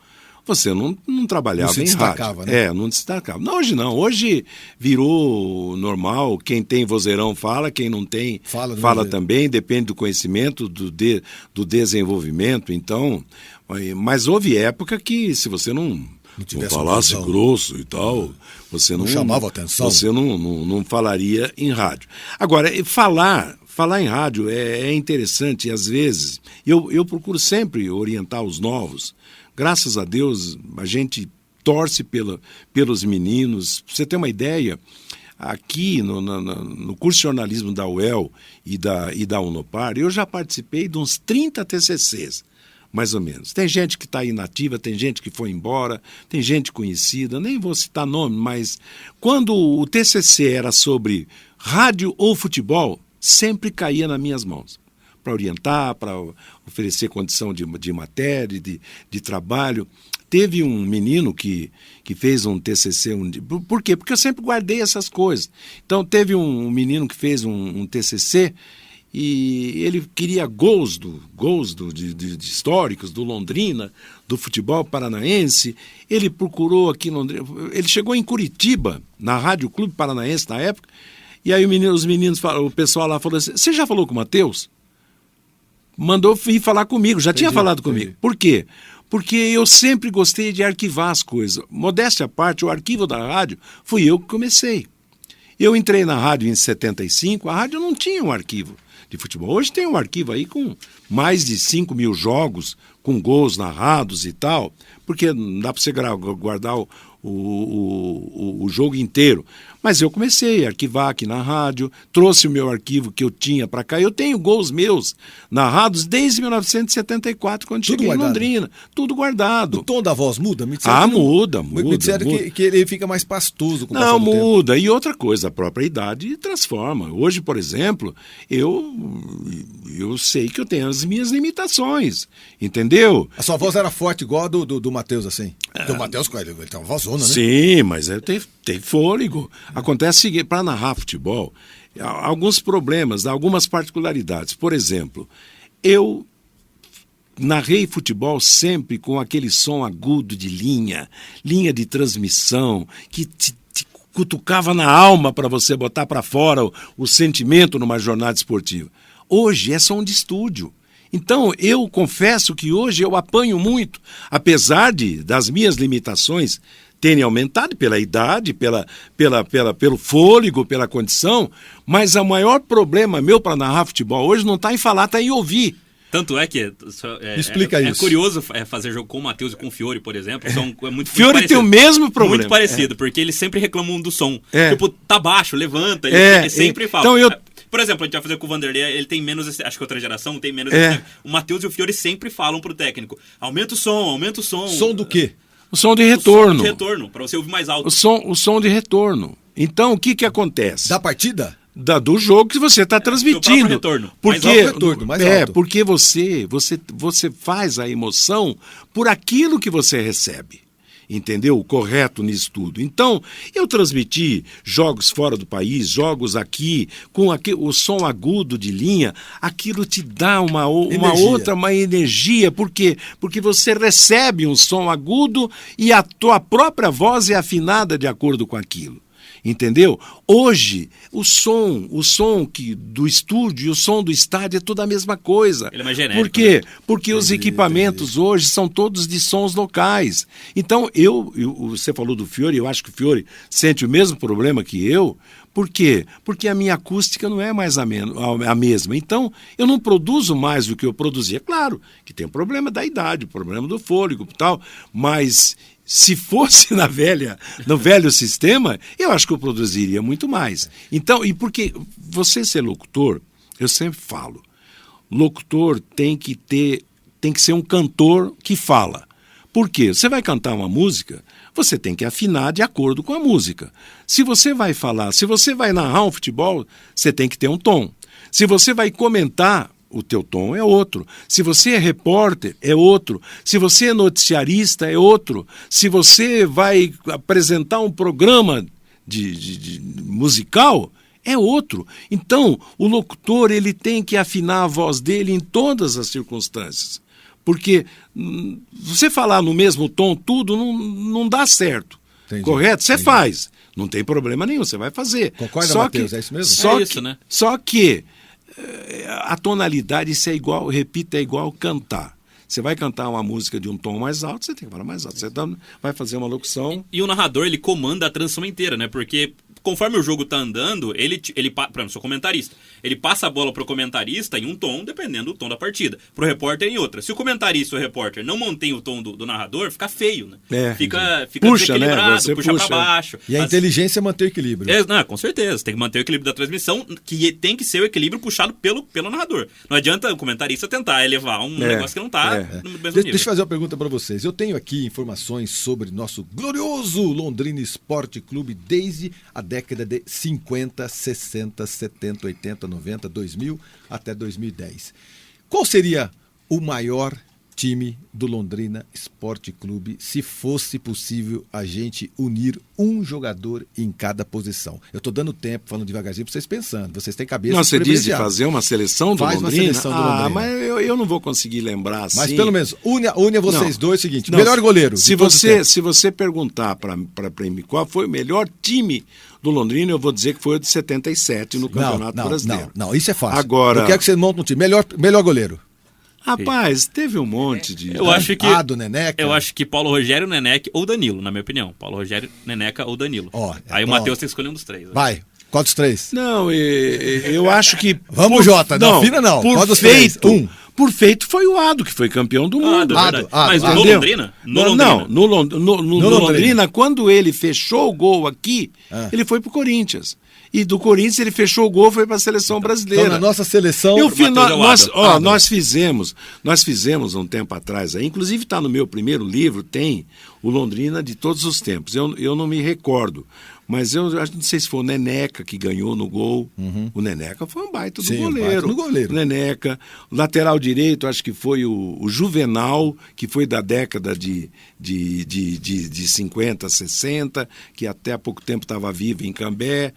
S3: você não trabalhava em rádio.
S1: Né?
S3: Não destacava. Não, hoje não. Hoje virou normal. Quem tem vozeirão fala, quem não tem fala também. Depende do conhecimento, do desenvolvimento. Então, mas houve época que se você não falasse grosso e tal, você não
S1: chamava atenção.
S3: Você não falaria em rádio. Agora, falar em rádio é interessante, e às vezes eu procuro sempre orientar os novos. Graças a Deus, a gente torce pelos meninos. Pra você ter uma ideia, aqui no curso de jornalismo da UEL e da Unopar, eu já participei de uns 30 TCCs. Mais ou menos. Tem gente que está inativa, tem gente que foi embora, tem gente conhecida, nem vou citar nome, mas quando o TCC era sobre rádio ou futebol, sempre caía nas minhas mãos. Para orientar, para oferecer condição de matéria, de trabalho. Teve um menino que fez um TCC. Por quê? Porque eu sempre guardei essas coisas. Então, teve um menino que fez um TCC e ele queria gols de históricos do Londrina, do futebol paranaense. Ele procurou aqui em Londrina. Ele chegou em Curitiba, na Rádio Clube Paranaense na época, e aí os meninos, o pessoal lá falou assim: você já falou com o Matheus? Mandou vir falar comigo, já tinha falado comigo. Por quê? Porque eu sempre gostei de arquivar as coisas. Modéstia à parte, o arquivo da rádio fui eu que comecei. Eu entrei na rádio em 75, a rádio não tinha um arquivo de futebol. Hoje tem um arquivo aí com mais de 5 mil jogos, com gols narrados e tal, porque não dá para você guardar o jogo inteiro. Mas eu comecei a arquivar aqui na rádio, trouxe o meu arquivo que eu tinha para cá. Eu tenho gols meus narrados desde 1974, quando cheguei em Londrina. Tudo guardado.
S1: O tom da voz muda?
S3: Muda.
S1: Me disseram que ele fica mais pastoso com o passar
S3: do
S1: tempo.
S3: Muda. E outra coisa, a própria idade transforma. Hoje, por exemplo, eu sei que eu tenho as minhas limitações, entendeu?
S1: A sua voz era forte igual a do Matheus, assim? Porque o Matheus, ele tem uma vozona, né?
S3: Sim, mas tem fôlego. Acontece o seguinte, para narrar futebol, alguns problemas, algumas particularidades. Por exemplo, eu narrei futebol sempre com aquele som agudo de linha de transmissão, que te cutucava na alma para você botar para fora o sentimento numa jornada esportiva. Hoje é som de estúdio. Então, eu confesso que hoje eu apanho muito, apesar das minhas limitações terem aumentado pela idade, pelo fôlego, pela condição, mas o maior problema meu para narrar futebol hoje não está em falar, está em ouvir.
S2: Tanto é que
S1: Explica
S2: é
S1: isso.
S2: curioso fazer jogo com o Matheus e com o Fiore, por exemplo. É muito
S3: Fiore
S2: muito
S3: tem o mesmo problema.
S2: Muito parecido, porque eles sempre reclamam do som.
S3: É.
S2: Tipo, tá baixo, levanta, eles sempre falam.
S3: Então
S2: Por exemplo, a gente vai fazer com o Vanderlei, ele tem menos, acho que outra geração tem menos. O Matheus e o Fiore sempre falam pro técnico: aumenta o som.
S1: Som do quê?
S3: O som de retorno.
S2: O som de retorno, pra você ouvir mais alto.
S3: O som de retorno. Então, o que acontece?
S1: Da partida?
S3: Do jogo que você está transmitindo.
S2: Retorno.
S3: Porque,
S1: mais alto.
S3: porque você faz a emoção por aquilo que você recebe. Entendeu? Correto nisso tudo. Então, eu transmiti jogos fora do país, jogos aqui, com o som agudo de linha, aquilo te dá uma energia. Por quê? Porque você recebe um som agudo e a tua própria voz é afinada de acordo com aquilo. Entendeu? Hoje, o som do estúdio e o som do estádio é tudo a mesma coisa.
S2: Ele é mais genérico.
S3: Por quê? Porque os equipamentos hoje são todos de sons locais. Então, você falou do Fiore, eu acho que o Fiore sente o mesmo problema que eu. Por quê? Porque a minha acústica não é mais a mesma. Então, eu não produzo mais do que eu produzia. Claro que tem o problema da idade, o problema do fôlego e tal, mas se fosse no velho sistema, eu acho que eu produziria muito mais. Então, e porque você ser locutor, eu sempre falo, locutor tem que ser um cantor que fala. Por quê? Você vai cantar uma música, você tem que afinar de acordo com a música. Se você vai falar, se você vai narrar um futebol, você tem que ter um tom. Se você vai comentar, o teu tom é outro. Se você é repórter, é outro. Se você é noticiarista, é outro. Se você vai apresentar um programa de musical, é outro. Então, o locutor ele tem que afinar a voz dele em todas as circunstâncias. Porque você falar no mesmo tom tudo não dá certo. Entendi. Correto? Você faz. Não tem problema nenhum, você vai fazer.
S1: Concorda, Matheus? É isso mesmo?
S2: Né?
S3: Só que a tonalidade, isso é igual, repito, é igual cantar. Você vai cantar uma música de um tom mais alto, você tem que falar mais alto. Você vai fazer uma locução.
S2: E o narrador, ele comanda a transmissão inteira, né? Porque conforme o jogo tá andando, ele por exemplo, sou comentarista. Ele passa a bola pro comentarista em um tom, dependendo do tom da partida. Pro repórter em outra. Se o comentarista ou o repórter não mantém o tom do narrador, fica feio, né? Fica
S3: puxa,
S2: desequilibrado,
S3: né?
S2: puxa pra baixo.
S1: E a inteligência é manter o equilíbrio.
S2: Não, com certeza. Tem que manter o equilíbrio da transmissão, que tem que ser o equilíbrio puxado pelo narrador. Não adianta o comentarista tentar elevar um negócio que não tá no mesmo nível.
S1: Deixa eu fazer uma pergunta para vocês. Eu tenho aqui informações sobre nosso glorioso Londrina Esporte Clube desde a década de 50, 60, 70, 80, 90, 2000 até 2010. Qual seria o maior time do Londrina Esporte Clube se fosse possível a gente unir um jogador em cada posição? Eu estou dando tempo, falando devagarzinho para vocês pensando. Vocês têm cabeça.
S3: Não, você diz de fazer uma seleção do Londrina?
S1: Faz uma seleção do Londrina.
S3: Mas eu não vou conseguir lembrar assim.
S1: Mas pelo menos, une a vocês dois o seguinte, melhor goleiro.
S3: Se você perguntar para mim qual foi o melhor time do Londrina, eu vou dizer que foi o de 77 no Campeonato Brasileiro.
S1: Não, isso é fácil.
S3: Agora,
S1: eu quero que você monte um time. Melhor goleiro.
S3: Rapaz, teve um monte de...
S2: Eu acho que
S1: do Neneca.
S2: Eu acho que Paulo Rogério, Neneca ou Danilo, na minha opinião. Paulo Rogério, Neneca ou Danilo. Aí o Matheus tem que escolher um dos três. Né?
S1: Vai. Qual dos três?
S3: Não, eu acho que...
S1: Vamos, Jota. Não, fina não.
S3: Por
S1: qual dos
S3: feito,
S1: três?
S3: Por feito foi o Ado, que foi campeão do mundo.
S2: Mas no Londrina?
S3: No Londrina, quando ele fechou o gol aqui, ele foi pro Corinthians. E do Corinthians ele fechou o gol, foi para a seleção brasileira.
S1: Então, na nossa seleção...
S3: Nós fizemos um tempo atrás, aí, inclusive está no meu primeiro livro, tem o Londrina de todos os tempos. Eu não me recordo, mas eu não sei se foi o Neneca que ganhou no gol. O Neneca foi um baita do goleiro. O Neneca. O lateral direito, acho que foi o Juvenal, que foi da década de 50, 60, que até há pouco tempo estava vivo em Cambé.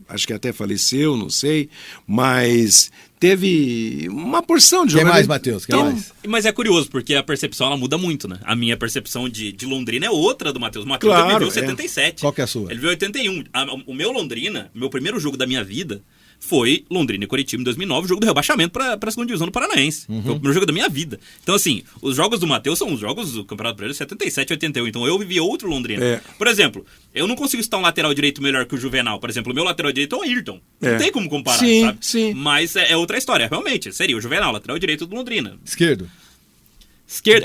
S3: Acho que até faleceu, não sei. Mas teve uma porção de jogadores.
S1: Quem mais, Matheus? Quem mais?
S2: Mas é curioso, porque a percepção ela muda muito, né? A minha percepção de Londrina é outra do Matheus. O Matheus viveu 77.
S1: Qual que é a sua?
S2: Ele viveu 81. O meu Londrina, meu primeiro jogo da minha vida, foi Londrina e Coritiba em 2009, o jogo do rebaixamento para a segunda divisão do Paranaense. Foi o primeiro jogo da minha vida. Então, assim, os jogos do Matheus são os jogos do Campeonato Brasileiro 77 e 81. Então, eu vivi outro Londrina. Por exemplo, eu não consigo citar um lateral direito melhor que o Juvenal. Por exemplo, o meu lateral direito é o Ayrton. Não tem como comparar, sabe?
S3: Sim.
S2: Mas é outra história. Realmente, seria o Juvenal, lateral direito do Londrina.
S1: Esquerda,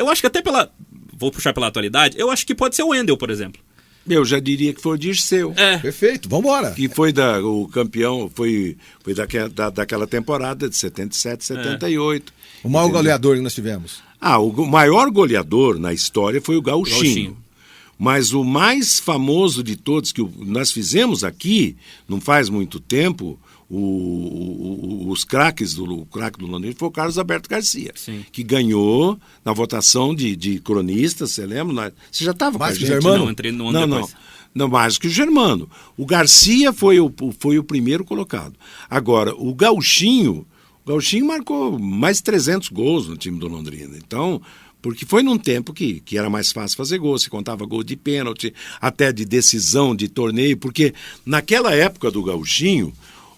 S2: eu acho que até vou puxar pela atualidade, eu acho que pode ser o Wendel, por exemplo.
S3: Eu já diria que foi o Dirceu.
S1: Perfeito, vamos embora.
S3: Que foi o campeão, foi daquela temporada de 77, 78.
S1: O maior goleador que nós tivemos.
S3: O maior goleador na história foi o Gauchinho. Mas o mais famoso de todos que nós fizemos aqui, não faz muito tempo, o craque do Londrina foi o Carlos Alberto Garcia, que ganhou na votação de cronistas, você lembra? Você já estava com a gente?
S1: Germano?
S2: Não, entrei no ano depois.
S3: Não, mais que o Germano. O Garcia foi o primeiro colocado. Agora, o Gauchinho marcou mais de 300 gols no time do Londrina. Então, porque foi num tempo que era mais fácil fazer gol, se contava gol de pênalti, até de decisão de torneio, porque naquela época do Gauchinho,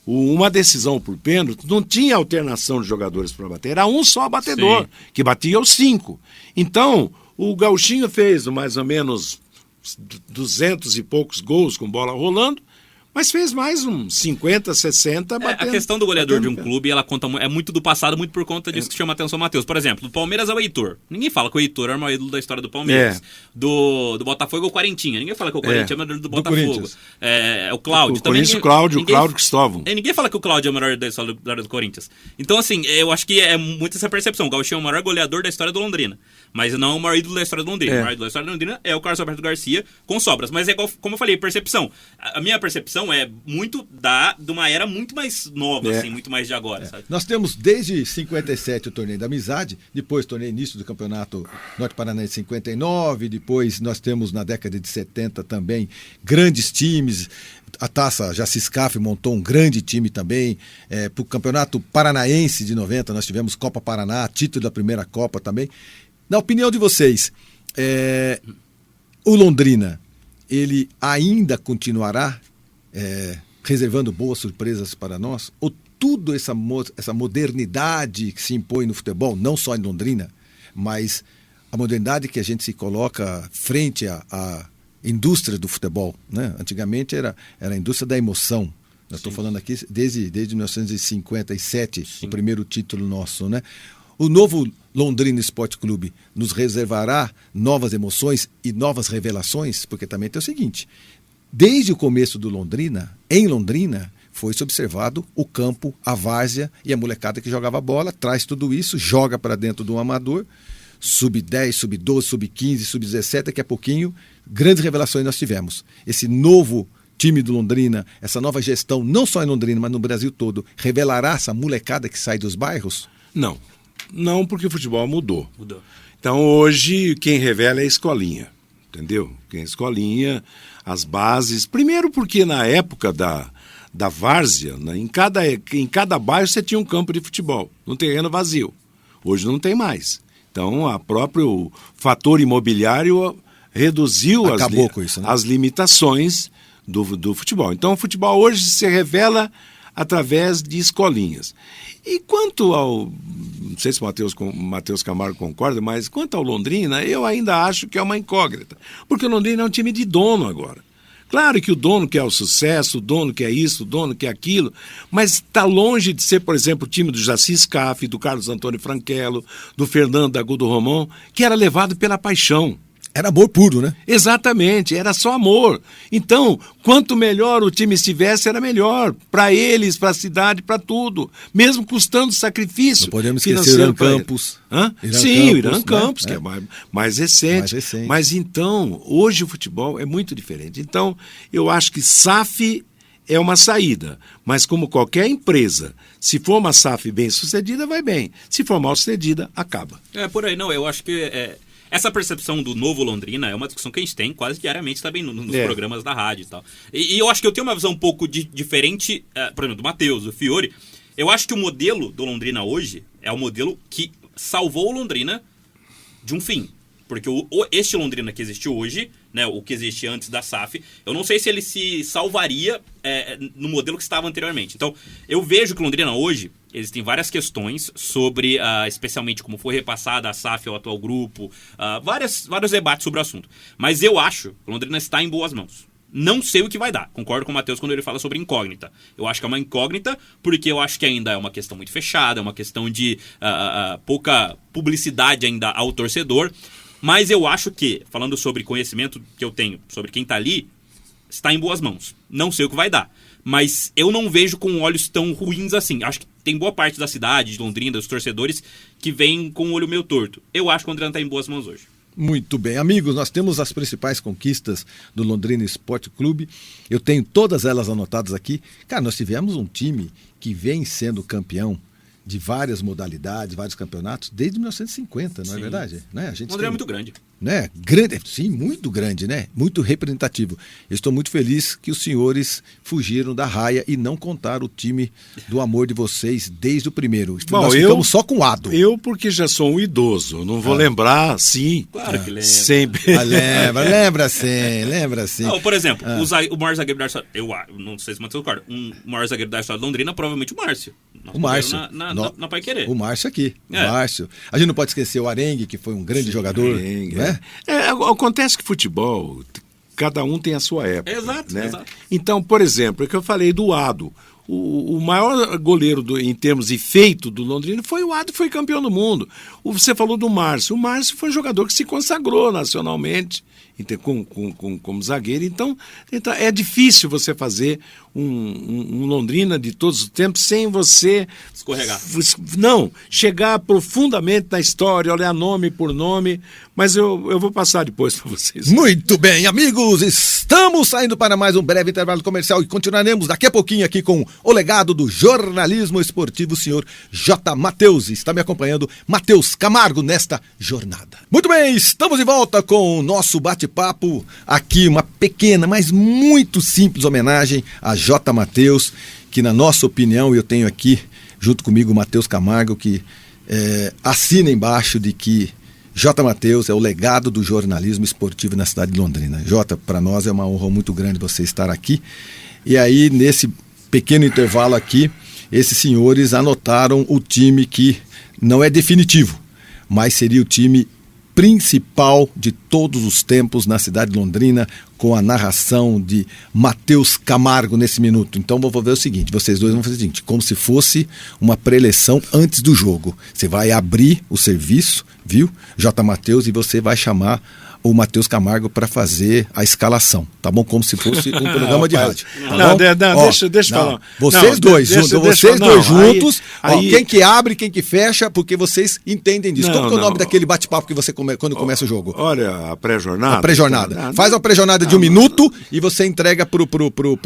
S3: uma decisão por pênalti não tinha alternação de jogadores para bater, era um só batedor, que batia os 5. Então, o Gauchinho fez mais ou menos 200 e poucos gols com bola rolando, mas fez mais uns 50, 60 batendo.
S2: A questão do goleador de um clube, ela conta muito do passado, muito por conta disso que chama a atenção, Matheus. Por exemplo, do Palmeiras é o Heitor. Ninguém fala que o Heitor é o maior ídolo da história do Palmeiras. Do Botafogo é o Quarentinha. Ninguém fala que o Quarentinha é o maior ídolo do Botafogo. O Cláudio.
S3: O Corinthians, Cláudio Cristóvão.
S2: Ninguém fala que o Cláudio é o maior da história do Corinthians. Então, assim, eu acho que é muito essa percepção. O Gauchinho é o maior goleador da história do Londrina. Mas não o maior ídolo da história do Londrina. O maior ídolo da história do Londrina é o Carlos Alberto Garcia, com sobras. Mas é igual, como eu falei, percepção. A minha percepção é muito de uma era muito mais nova, assim, muito mais de agora, sabe?
S1: Nós temos desde 57 o Torneio da Amizade, depois o torneio início do Campeonato Norte Paranaense 59, depois nós temos na década de 70 também grandes times. A Taça Jaci Scaff montou um grande time também. Para o Campeonato Paranaense de 90 nós tivemos Copa Paraná, título da primeira Copa também. Na opinião de vocês, o Londrina, ele ainda continuará reservando boas surpresas para nós? Ou tudo essa modernidade que se impõe no futebol, não só em Londrina, mas a modernidade que a gente se coloca frente à indústria do futebol, né? Antigamente era a indústria da emoção. Eu estou falando aqui desde 1957, o primeiro título nosso, né? O novo Londrina Esporte Clube nos reservará novas emoções e novas revelações? Porque também tem o seguinte, desde o começo do Londrina, em Londrina, foi-se observado o campo, a várzea e a molecada que jogava bola, traz tudo isso, joga para dentro do amador, sub-10, sub-12, sub-15, sub-17, daqui a pouquinho, grandes revelações nós tivemos. Esse novo time do Londrina, essa nova gestão, não só em Londrina, mas no Brasil todo, revelará essa molecada que sai dos bairros?
S3: Não, porque o futebol mudou. Então hoje quem revela é a escolinha, entendeu? Quem é a escolinha, as bases. Primeiro porque na época da várzea, né, em cada bairro você tinha um campo de futebol, um terreno vazio. Hoje não tem mais. Então o próprio fator imobiliário reduziu as limitações do futebol. Então o futebol hoje se revela através de escolinhas. E quanto ao... Não sei se o Matheus Camargo concorda, mas quanto ao Londrina, eu ainda acho que é uma incógnita. Porque o Londrina é um time de dono agora. Claro que o dono quer o sucesso, o dono quer isso, o dono quer aquilo, mas está longe de ser, por exemplo, o time do Jaci Scaff, do Carlos Antônio Franquelo, do Fernando Agudo Romão, que era levado pela paixão.
S1: Era amor puro, né?
S3: Exatamente, era só amor. Então, quanto melhor o time estivesse, era melhor. Para eles, para a cidade, para tudo. Mesmo custando sacrifício.
S1: Não podemos esquecer o Irã Campos.
S3: Sim, o Irã Campos, que é mais recente. Mas então, hoje o futebol é muito diferente. Então, eu acho que SAF é uma saída. Mas como qualquer empresa, se for uma SAF bem sucedida, vai bem. Se for mal sucedida, acaba.
S2: Por aí, não. Eu acho que... Essa percepção do novo Londrina é uma discussão que a gente tem quase diariamente também nos programas da rádio e tal. E eu acho que eu tenho uma visão um pouco diferente, por exemplo, do Matheus, do Fiore. Eu acho que o modelo do Londrina hoje é o modelo que salvou o Londrina de um fim. Porque este Londrina que existe hoje, né, o que existe antes da SAF, eu não sei se ele se salvaria no modelo que estava anteriormente. Então, eu vejo que o Londrina hoje, existem várias questões sobre, especialmente como foi repassada a SAF ao atual grupo, vários debates sobre o assunto. Mas eu acho que o Londrina está em boas mãos. Não sei o que vai dar. Concordo com o Matheus quando ele fala sobre incógnita. Eu acho que é uma incógnita porque eu acho que ainda é uma questão muito fechada, é uma questão de pouca publicidade ainda ao torcedor. Mas eu acho que, falando sobre conhecimento que eu tenho sobre quem está ali, está em boas mãos. Não sei o que vai dar. Mas eu não vejo com olhos tão ruins assim. Acho que tem boa parte da cidade, de Londrina, dos torcedores, que vem com o olho meio torto. Eu acho que o Londrina está em boas mãos hoje.
S1: Muito bem, amigos, nós temos as principais conquistas do Londrina Esporte Clube. Eu tenho todas elas anotadas aqui. Cara, nós tivemos um time que vem sendo campeão de várias modalidades, vários campeonatos, desde 1950, não é verdade? Né? A gente
S2: Londrina é muito grande.
S1: Né? Grande, sim, muito grande, né? Muito representativo. Eu estou muito feliz que os senhores fugiram da raia e não contaram o time do amor de vocês desde o primeiro.
S3: Bom,
S1: nós ficamos só com o Ado.
S3: Eu, porque já sou um idoso, não vou lembrar, sim.
S2: Claro que lembra.
S3: Sempre.
S1: Lembra sim.
S2: Não, por exemplo, o maior zagueiro da história, eu não sei se o Matheus concorda, o maior zagueiro da história de Londrina, provavelmente o Márcio.
S1: O Márcio.
S2: Na Paiquerê.
S1: O Márcio aqui. O Márcio. A gente não pode esquecer o Arengue, que foi um grande jogador.
S3: Arengue,
S1: né?
S3: Acontece que futebol, cada um tem a sua época.
S2: Exato,
S3: né?
S2: exato.
S3: Então, por exemplo, é que eu falei do Ado. O maior goleiro em termos de feito do Londrina foi o Ado, foi campeão do mundo. Você falou do Márcio. O Márcio foi um jogador que se consagrou nacionalmente como zagueiro. Então, é difícil você fazer um Londrina de todos os tempos sem você
S2: escorregar.
S3: Não, chegar profundamente na história, olhar nome por nome. Mas eu vou passar depois para vocês.
S1: Muito bem, amigos, estamos saindo para mais um breve intervalo comercial e continuaremos daqui a pouquinho aqui com o legado do jornalismo esportivo, o senhor J. Matheus. Está me acompanhando Matheus Camargo nesta jornada. Muito bem, estamos de volta com o nosso bate-papo. Aqui uma pequena, mas muito simples homenagem a J. Matheus, que na nossa opinião, eu tenho aqui junto comigo o Matheus Camargo, que assina embaixo de que J. Matheus é o legado do jornalismo esportivo na cidade de Londrina. J, para nós é uma honra muito grande você estar aqui. E aí, nesse pequeno intervalo aqui, esses senhores anotaram o time que não é definitivo, mas seria o time principal de todos os tempos na cidade de Londrina, com a narração de Matheus Camargo nesse minuto. Então vou ver o seguinte, vocês dois vão fazer o seguinte, como se fosse uma pré-eleição antes do jogo. Você vai abrir o serviço, viu, J. Matheus, e você vai chamar o Matheus Camargo para fazer a escalação, tá bom? Como se fosse um programa de rádio. Tá bom? Deixa eu falar. Vocês dois juntos,
S3: aí...
S1: quem que abre, quem que fecha, porque vocês entendem disso. Como que é o nome daquele bate-papo que você quando começa o jogo?
S3: Olha, a pré-jornada.
S1: A pré-jornada. Faz uma pré-jornada de 1 minuto e você entrega pro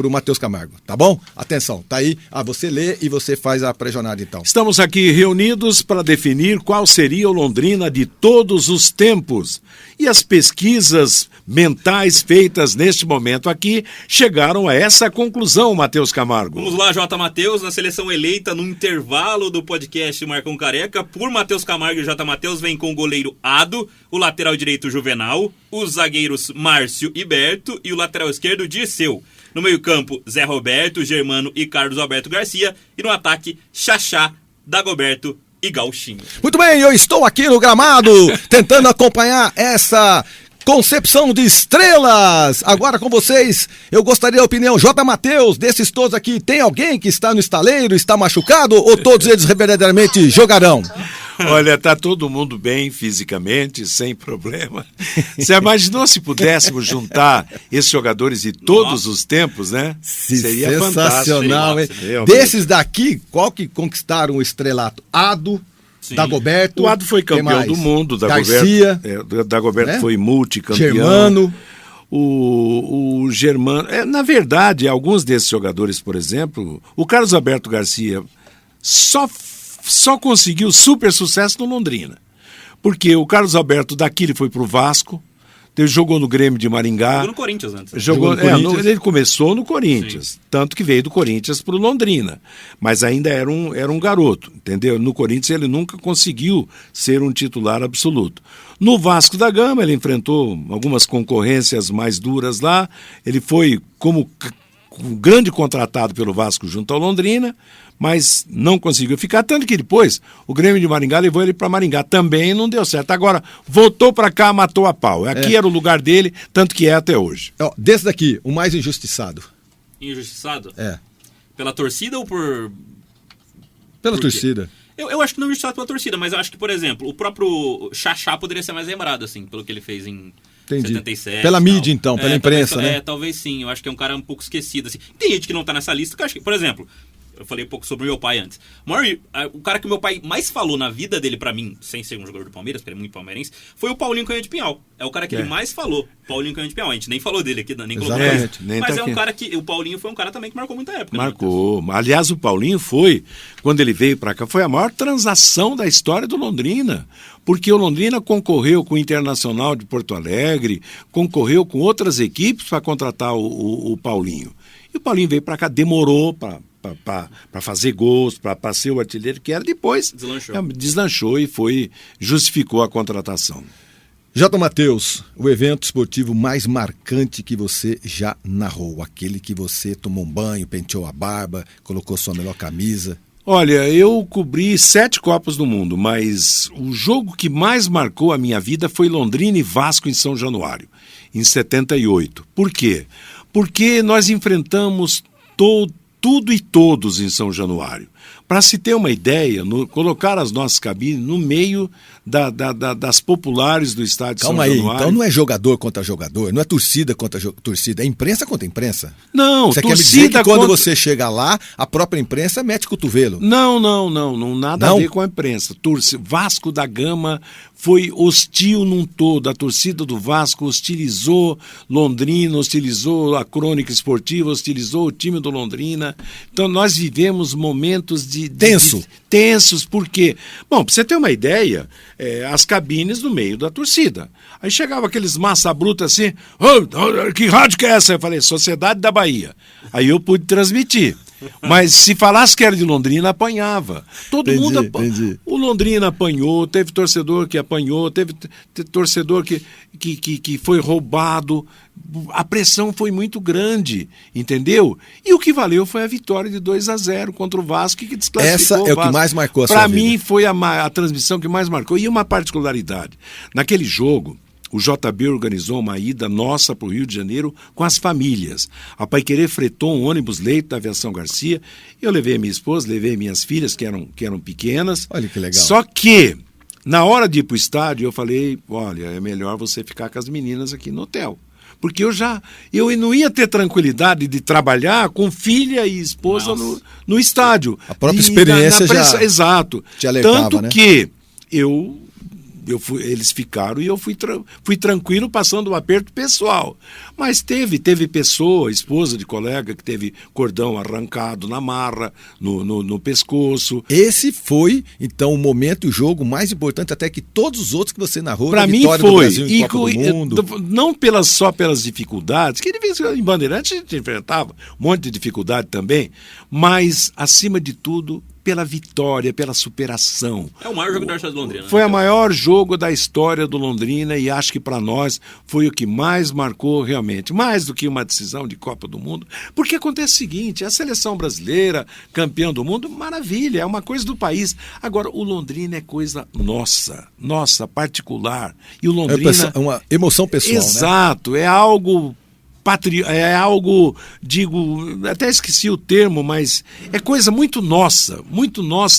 S1: Matheus Camargo, tá bom? Atenção, tá aí, você lê e você faz a pré-jornada então.
S3: Estamos aqui reunidos para definir qual seria o Londrina de todos os tempos. E as pesquisas mentais feitas neste momento aqui chegaram a essa conclusão, Matheus Camargo.
S2: Vamos lá, J. Matheus, na seleção eleita no intervalo do podcast Marcão Careca, por Matheus Camargo e J. Matheus, vem com o goleiro Ado, o lateral direito Juvenal, os zagueiros Márcio e Berto e o lateral esquerdo Dirceu. No meio-campo, Zé Roberto, Germano e Carlos Alberto Garcia. E no ataque, Xaxá, Dagoberto e Gauchinho.
S1: Muito bem, eu estou aqui no gramado tentando acompanhar essa concepção de estrelas. Agora com vocês, eu gostaria da opinião, J. Matheus, desses todos aqui, tem alguém que está no estaleiro, está machucado ou todos eles verdadeiramente jogarão?
S3: Olha, tá todo mundo bem fisicamente, sem problema. Você imaginou se pudéssemos juntar esses jogadores de todos os tempos, né?
S1: Seria sensacional, hein? Desses daqui, qual que conquistaram o estrelato? Ado, sim. Dagoberto.
S3: O Ado foi campeão do mundo,
S1: Garcia.
S3: Dagoberto né? Foi multicampeão.
S1: Germano.
S3: O Germano. Na verdade, alguns desses jogadores, por exemplo, o Carlos Alberto Garcia só conseguiu super sucesso no Londrina. Porque o Carlos Alberto daqui ele foi pro Vasco, Jogou no Grêmio de Maringá.
S2: Jogou no Corinthians antes.
S3: Jogou no Corinthians. Ele começou no Corinthians, sim. Tanto que veio do Corinthians para o Londrina. Mas ainda era um garoto, entendeu? No Corinthians ele nunca conseguiu ser um titular absoluto. No Vasco da Gama ele enfrentou algumas concorrências mais duras lá. Ele foi como um grande contratado pelo Vasco junto ao Londrina, mas não conseguiu ficar, tanto que depois o Grêmio de Maringá levou ele para Maringá, também não deu certo. Agora, voltou para cá, matou a pau. Aqui era o lugar dele, tanto que é até hoje.
S1: Desse daqui, o mais injustiçado.
S2: Injustiçado?
S1: É.
S2: Pela torcida ou por...
S1: Pela torcida.
S2: Eu acho que não injustiçado pela torcida, mas eu acho que, por exemplo, o próprio Xaxá poderia ser mais lembrado, assim, pelo que ele fez em...
S1: Entendi.
S2: 77.
S1: Pela mídia, então, pela imprensa,
S2: talvez,
S1: né?
S2: Talvez sim. Eu acho que é um cara um pouco esquecido, assim. Tem gente que não tá nessa lista, que eu acho que, por exemplo, eu falei um pouco sobre o meu pai antes. O cara que o meu pai mais falou na vida dele pra mim, sem ser um jogador do Palmeiras, porque ele é muito palmeirense, foi o Paulinho Canha de Pinhal. É o cara que ele mais falou. Paulinho Canha de Pinhal. A gente nem falou dele aqui, nem colocou ele. Mas é um cara que... O Paulinho foi um cara também que marcou muita época.
S3: Marcou. Né? Aliás, o Paulinho foi, quando ele veio pra cá, foi a maior transação da história do Londrina. Porque o Londrina concorreu com o Internacional de Porto Alegre, concorreu com outras equipes para contratar o Paulinho. E o Paulinho veio para cá, demorou para fazer gols, para ser o artilheiro que era, depois deslanchou e justificou a contratação.
S1: J. Matheus, o evento esportivo mais marcante que você já narrou, aquele que você tomou um banho, penteou a barba, colocou sua melhor camisa.
S3: Olha, eu cobri 7 Copas do Mundo, mas o jogo que mais marcou a minha vida foi Londrina e Vasco em São Januário, em 78. Por quê? Porque nós enfrentamos tudo e todos em São Januário. Para se ter uma ideia, colocar as nossas cabines no meio das populares do estádio São Januário.
S1: Calma aí, então não é jogador contra jogador, não é torcida contra torcida, é imprensa contra imprensa?
S3: Não,
S1: você quer me dizer que quando você chega lá, a própria imprensa mete cotovelo?
S3: Não, nada a ver com a imprensa. Vasco da Gama foi hostil num todo, a torcida do Vasco hostilizou Londrina, hostilizou a crônica esportiva, hostilizou o time do Londrina. Então nós vivemos momentos tensos, por quê? Bom, para você ter uma ideia, as cabines no meio da torcida. Aí chegava aqueles massa bruta assim, que rádio que é essa? Eu falei, Sociedade da Bahia. Aí eu pude transmitir. Mas se falasse que era de Londrina, apanhava. Entendi. O Londrina apanhou, teve torcedor que apanhou, teve torcedor que foi roubado. A pressão foi muito grande, entendeu? E o que valeu foi a vitória de 2-0 contra o Vasco, que desclassificou
S1: Essa
S3: o Vasco.
S1: O que mais marcou a sua vida.
S3: Para mim foi a transmissão que mais marcou. E uma particularidade, naquele jogo, o JB organizou uma ida nossa para o Rio de Janeiro com as famílias. A Paiquerê fretou um ônibus-leito da Aviação Garcia. Eu levei minha esposa, levei minhas filhas, que eram pequenas.
S1: Olha que legal.
S3: Só que, na hora de ir para o estádio, eu falei, olha, é melhor você ficar com as meninas aqui no hotel. Porque eu não ia ter tranquilidade de trabalhar com filha e esposa no estádio.
S1: A própria experiência já...
S3: Exato.
S1: Te alertava,
S3: tanto
S1: né?
S3: que eles ficaram e eu fui tranquilo, passando um aperto pessoal. Mas teve pessoa, esposa de colega, que teve cordão arrancado na marra, no pescoço.
S1: Esse foi, então, o momento e o jogo mais importante até que todos os outros que você narrou.
S3: Para mim
S1: vitória
S3: foi.
S1: Do Brasil em Copa do Mundo.
S3: Não só pelas dificuldades, que de vez em Bandeirantes a gente enfrentava um monte de dificuldade também, mas, acima de tudo, pela vitória, pela superação.
S2: É o maior jogo da história do Londrina.
S3: Foi o maior jogo da história do Londrina e acho que para nós foi o que mais marcou realmente, mais do que uma decisão de Copa do Mundo, porque acontece o seguinte, a seleção brasileira, campeã do mundo, maravilha, é uma coisa do país. Agora, o Londrina é coisa nossa, particular. E o Londrina...
S1: É uma emoção pessoal,
S3: exato, né? É algo, digo, até esqueci o termo, mas é coisa muito nossa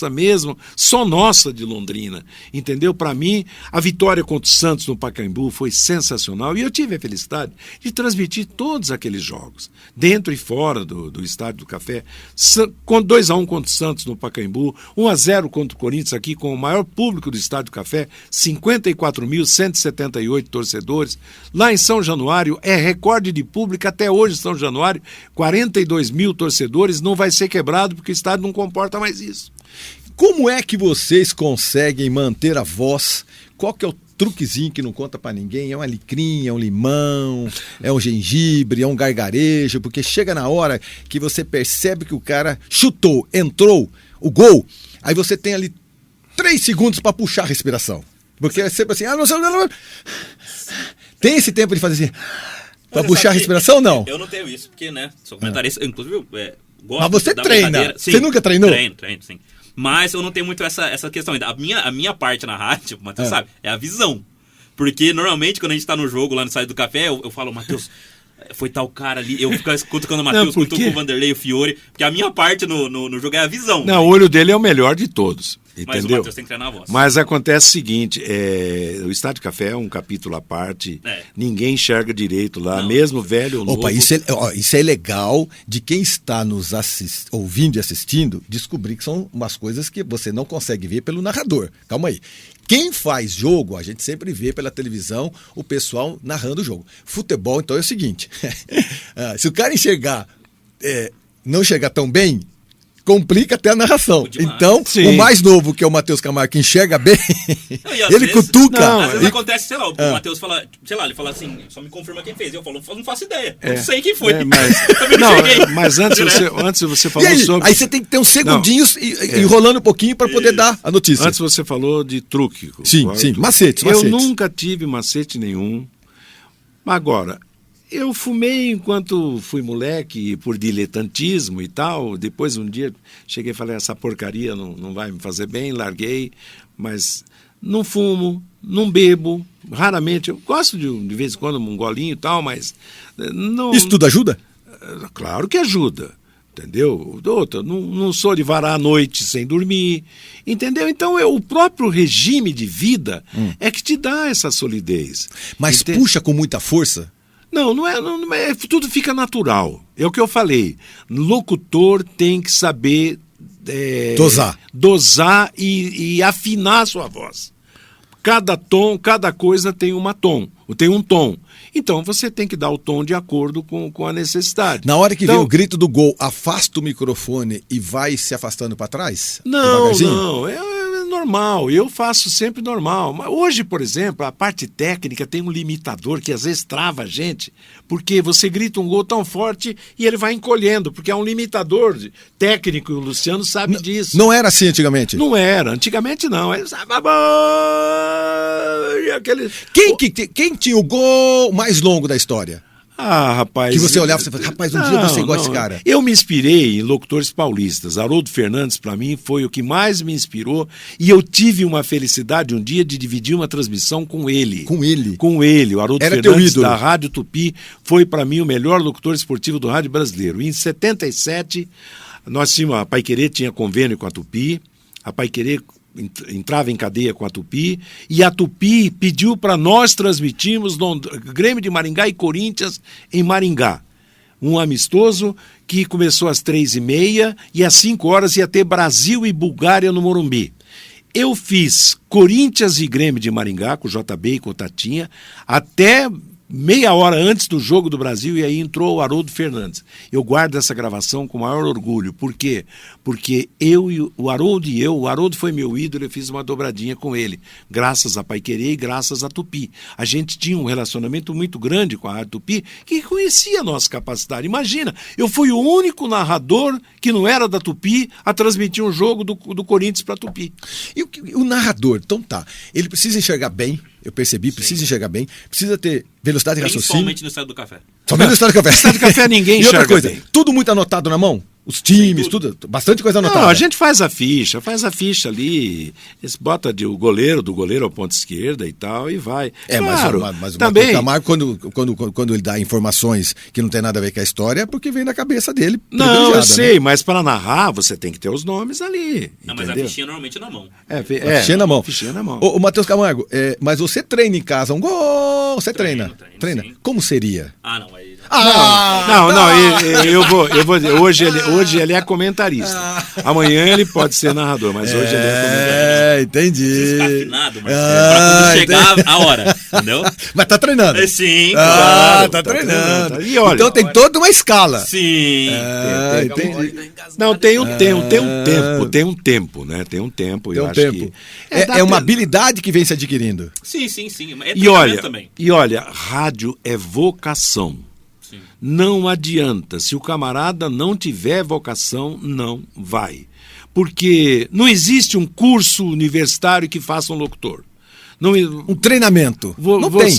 S3: mesmo, só nossa de Londrina, entendeu? Para mim, a vitória contra o Santos no Pacaembu foi sensacional e eu tive a felicidade de transmitir todos aqueles jogos, dentro e fora do Estádio do Café, 2-1 contra o Santos no Pacaembu, 1-0 contra o Corinthians aqui com o maior público do Estádio do Café, 54.178 torcedores, lá em São Januário, é recorde de público até hoje, São Januário, 42 mil torcedores, não vai ser quebrado porque o estádio não comporta mais isso.
S1: Como é que vocês conseguem manter a voz? Qual que é o truquezinho que não conta pra ninguém, é um alecrim, é um limão, é um gengibre, é um gargarejo, porque chega na hora que você percebe que o cara chutou, entrou, o gol, aí você tem ali 3 segundos pra puxar a respiração. Porque é sempre assim, não. Tem esse tempo de fazer assim, pra puxar a respiração ou não?
S2: Eu não tenho isso, porque, né, sou comentarista, inclusive, gosto.
S1: Mas você treina, você nunca treinou?
S2: Treino, sim. Mas eu não tenho muito essa questão ainda. A minha parte na rádio, o Matheus sabe, é a visão. Porque normalmente quando a gente tá no jogo lá no Saída do Café, eu falo, Matheus, foi tal cara ali, eu fico cutucando o Matheus, cutucando o Vanderlei, o Fiore, porque a minha parte no jogo é a visão.
S3: Não, o olho dele é o melhor de todos. Entendeu?
S2: Mas o Matheus tem que treinar a voz.
S3: Mas acontece o seguinte, o Estádio Café é um capítulo à parte, ninguém enxerga direito lá, não. Mesmo velho ou novo.
S1: Opa, isso é legal de quem está nos ouvindo e assistindo, descobrir que são umas coisas que você não consegue ver pelo narrador. Calma aí. Quem faz jogo, a gente sempre vê pela televisão o pessoal narrando o jogo. Futebol, então, é o seguinte, se o cara enxergar, não enxergar tão bem, complica até a narração. Então, sim. O mais novo, que é o Matheus Camargo, que enxerga bem, ele cutuca.
S2: Às vezes acontece, sei lá, o Matheus fala, sei lá, ele fala assim, só me confirma quem fez. Eu falo, não faço ideia, não sei quem foi.
S3: Mas antes você falou sobre...
S1: Aí você tem que ter uns segundinhos enrolando um pouquinho para poder dar a notícia.
S3: Antes você falou de truque.
S1: Sim, macete.
S3: Eu nunca tive macete nenhum. Agora... Eu fumei enquanto fui moleque, por diletantismo e tal. Depois, um dia, cheguei e falei, essa porcaria não vai me fazer bem, larguei. Mas não fumo, não bebo, raramente. Eu gosto de vez em quando, um golinho e tal, mas... não.
S1: Isso tudo ajuda?
S3: Claro que ajuda, entendeu? Doutor, não sou de varar a noite sem dormir, entendeu? Então, o próprio regime de vida é que te dá essa solidez.
S1: Mas puxa com muita força?
S3: Não é, tudo fica natural. É o que eu falei. Locutor tem que saber dosar e afinar a sua voz. Cada tom, cada coisa tem um tom. Então você tem que dar o tom de acordo com a necessidade.
S1: Na hora que vem o grito do gol, afasta o microfone e vai se afastando para trás?
S3: Não, é normal, eu faço sempre normal. Mas hoje, por exemplo, a parte técnica tem um limitador que às vezes trava a gente, porque você grita um gol tão forte e ele vai encolhendo, porque é um limitador técnico, e o Luciano sabe disso.
S1: Não era assim antigamente?
S3: Não era, antigamente não. Ele sabe,
S1: Quem tinha o gol mais longo da história?
S3: Rapaz...
S1: Que você olhava e falava, rapaz, um dia eu vou ser igual a esse cara.
S3: Eu me inspirei em locutores paulistas. Haroldo Fernandes, para mim, foi o que mais me inspirou. E eu tive uma felicidade um dia de dividir uma transmissão com ele.
S1: Com ele?
S3: Com ele. O Haroldo Fernandes, da Rádio Tupi, foi para mim o melhor locutor esportivo do rádio brasileiro. E em 77, a Paiquerê tinha convênio com a Tupi. A Paiquerê entrava em cadeia com a Tupi, e a Tupi pediu para nós transmitirmos Grêmio de Maringá e Corinthians em Maringá. Um amistoso que começou às 3h30 e às 5 horas ia ter Brasil e Bulgária no Morumbi. Eu fiz Corinthians e Grêmio de Maringá, com o JB e com o Tatinha, até meia hora antes do jogo do Brasil, e aí entrou o Haroldo Fernandes. Eu guardo essa gravação com o maior orgulho. Por quê? Porque o Haroldo foi meu ídolo, eu fiz uma dobradinha com ele, graças a Paiquerê e graças a Tupi. A gente tinha um relacionamento muito grande com a Rádio Tupi, que conhecia a nossa capacidade. Imagina, eu fui o único narrador que não era da Tupi a transmitir um jogo do Corinthians para a Tupi.
S1: E o narrador, então ele precisa enxergar bem, eu percebi, precisa enxergar bem, precisa ter velocidade de raciocínio.
S2: Principalmente no Estado do Café.
S1: Somente no Estado do Café.
S3: No Estado do Café ninguém enxerga.
S1: E outra coisa, tudo muito anotado na mão? Os times, tudo, bastante coisa anotada.
S3: Não, a gente faz a ficha ali, bota o goleiro, do goleiro ao ponto esquerda e tal, e vai. Claro,
S1: mas
S3: também...
S1: o Camargo, quando ele dá informações que não tem nada a ver com a história, é porque vem da cabeça dele.
S3: Não, eu sei, mas para narrar você tem que ter os nomes ali.
S2: Não, mas a fichinha normalmente na mão.
S1: A fichinha na mão.
S3: Fichinha na mão.
S1: Ô, Matheus Camargo, mas você treina em casa um gol? Você treina? Sim. Como seria?
S2: Não, aí...
S3: eu vou hoje ele é comentarista. Amanhã ele pode ser narrador, mas hoje ele é comentarista.
S1: Entendi.
S2: Você está afinado, Marcelo, pra quando chegar a hora. Entendeu?
S1: Mas tá treinando.
S2: Sim,
S1: claro.
S3: claro,
S1: Tá
S3: tá
S1: treinando.
S3: treinando. E olha,
S1: então tem toda uma escala.
S2: Sim.
S1: Entendi.
S3: Não, tem um tempo, né? Tem um tempo.
S1: Tem
S3: eu
S1: um
S3: acho
S1: tempo.
S3: que
S1: É uma habilidade que vem se adquirindo.
S2: Sim. É
S3: E olha,
S2: também.
S3: rádio é vocação.
S2: Sim.
S3: Não adianta. Se o camarada não tiver vocação, não vai. Porque não existe um curso universitário que faça um locutor. Não,
S1: Um treinamento. Não tem.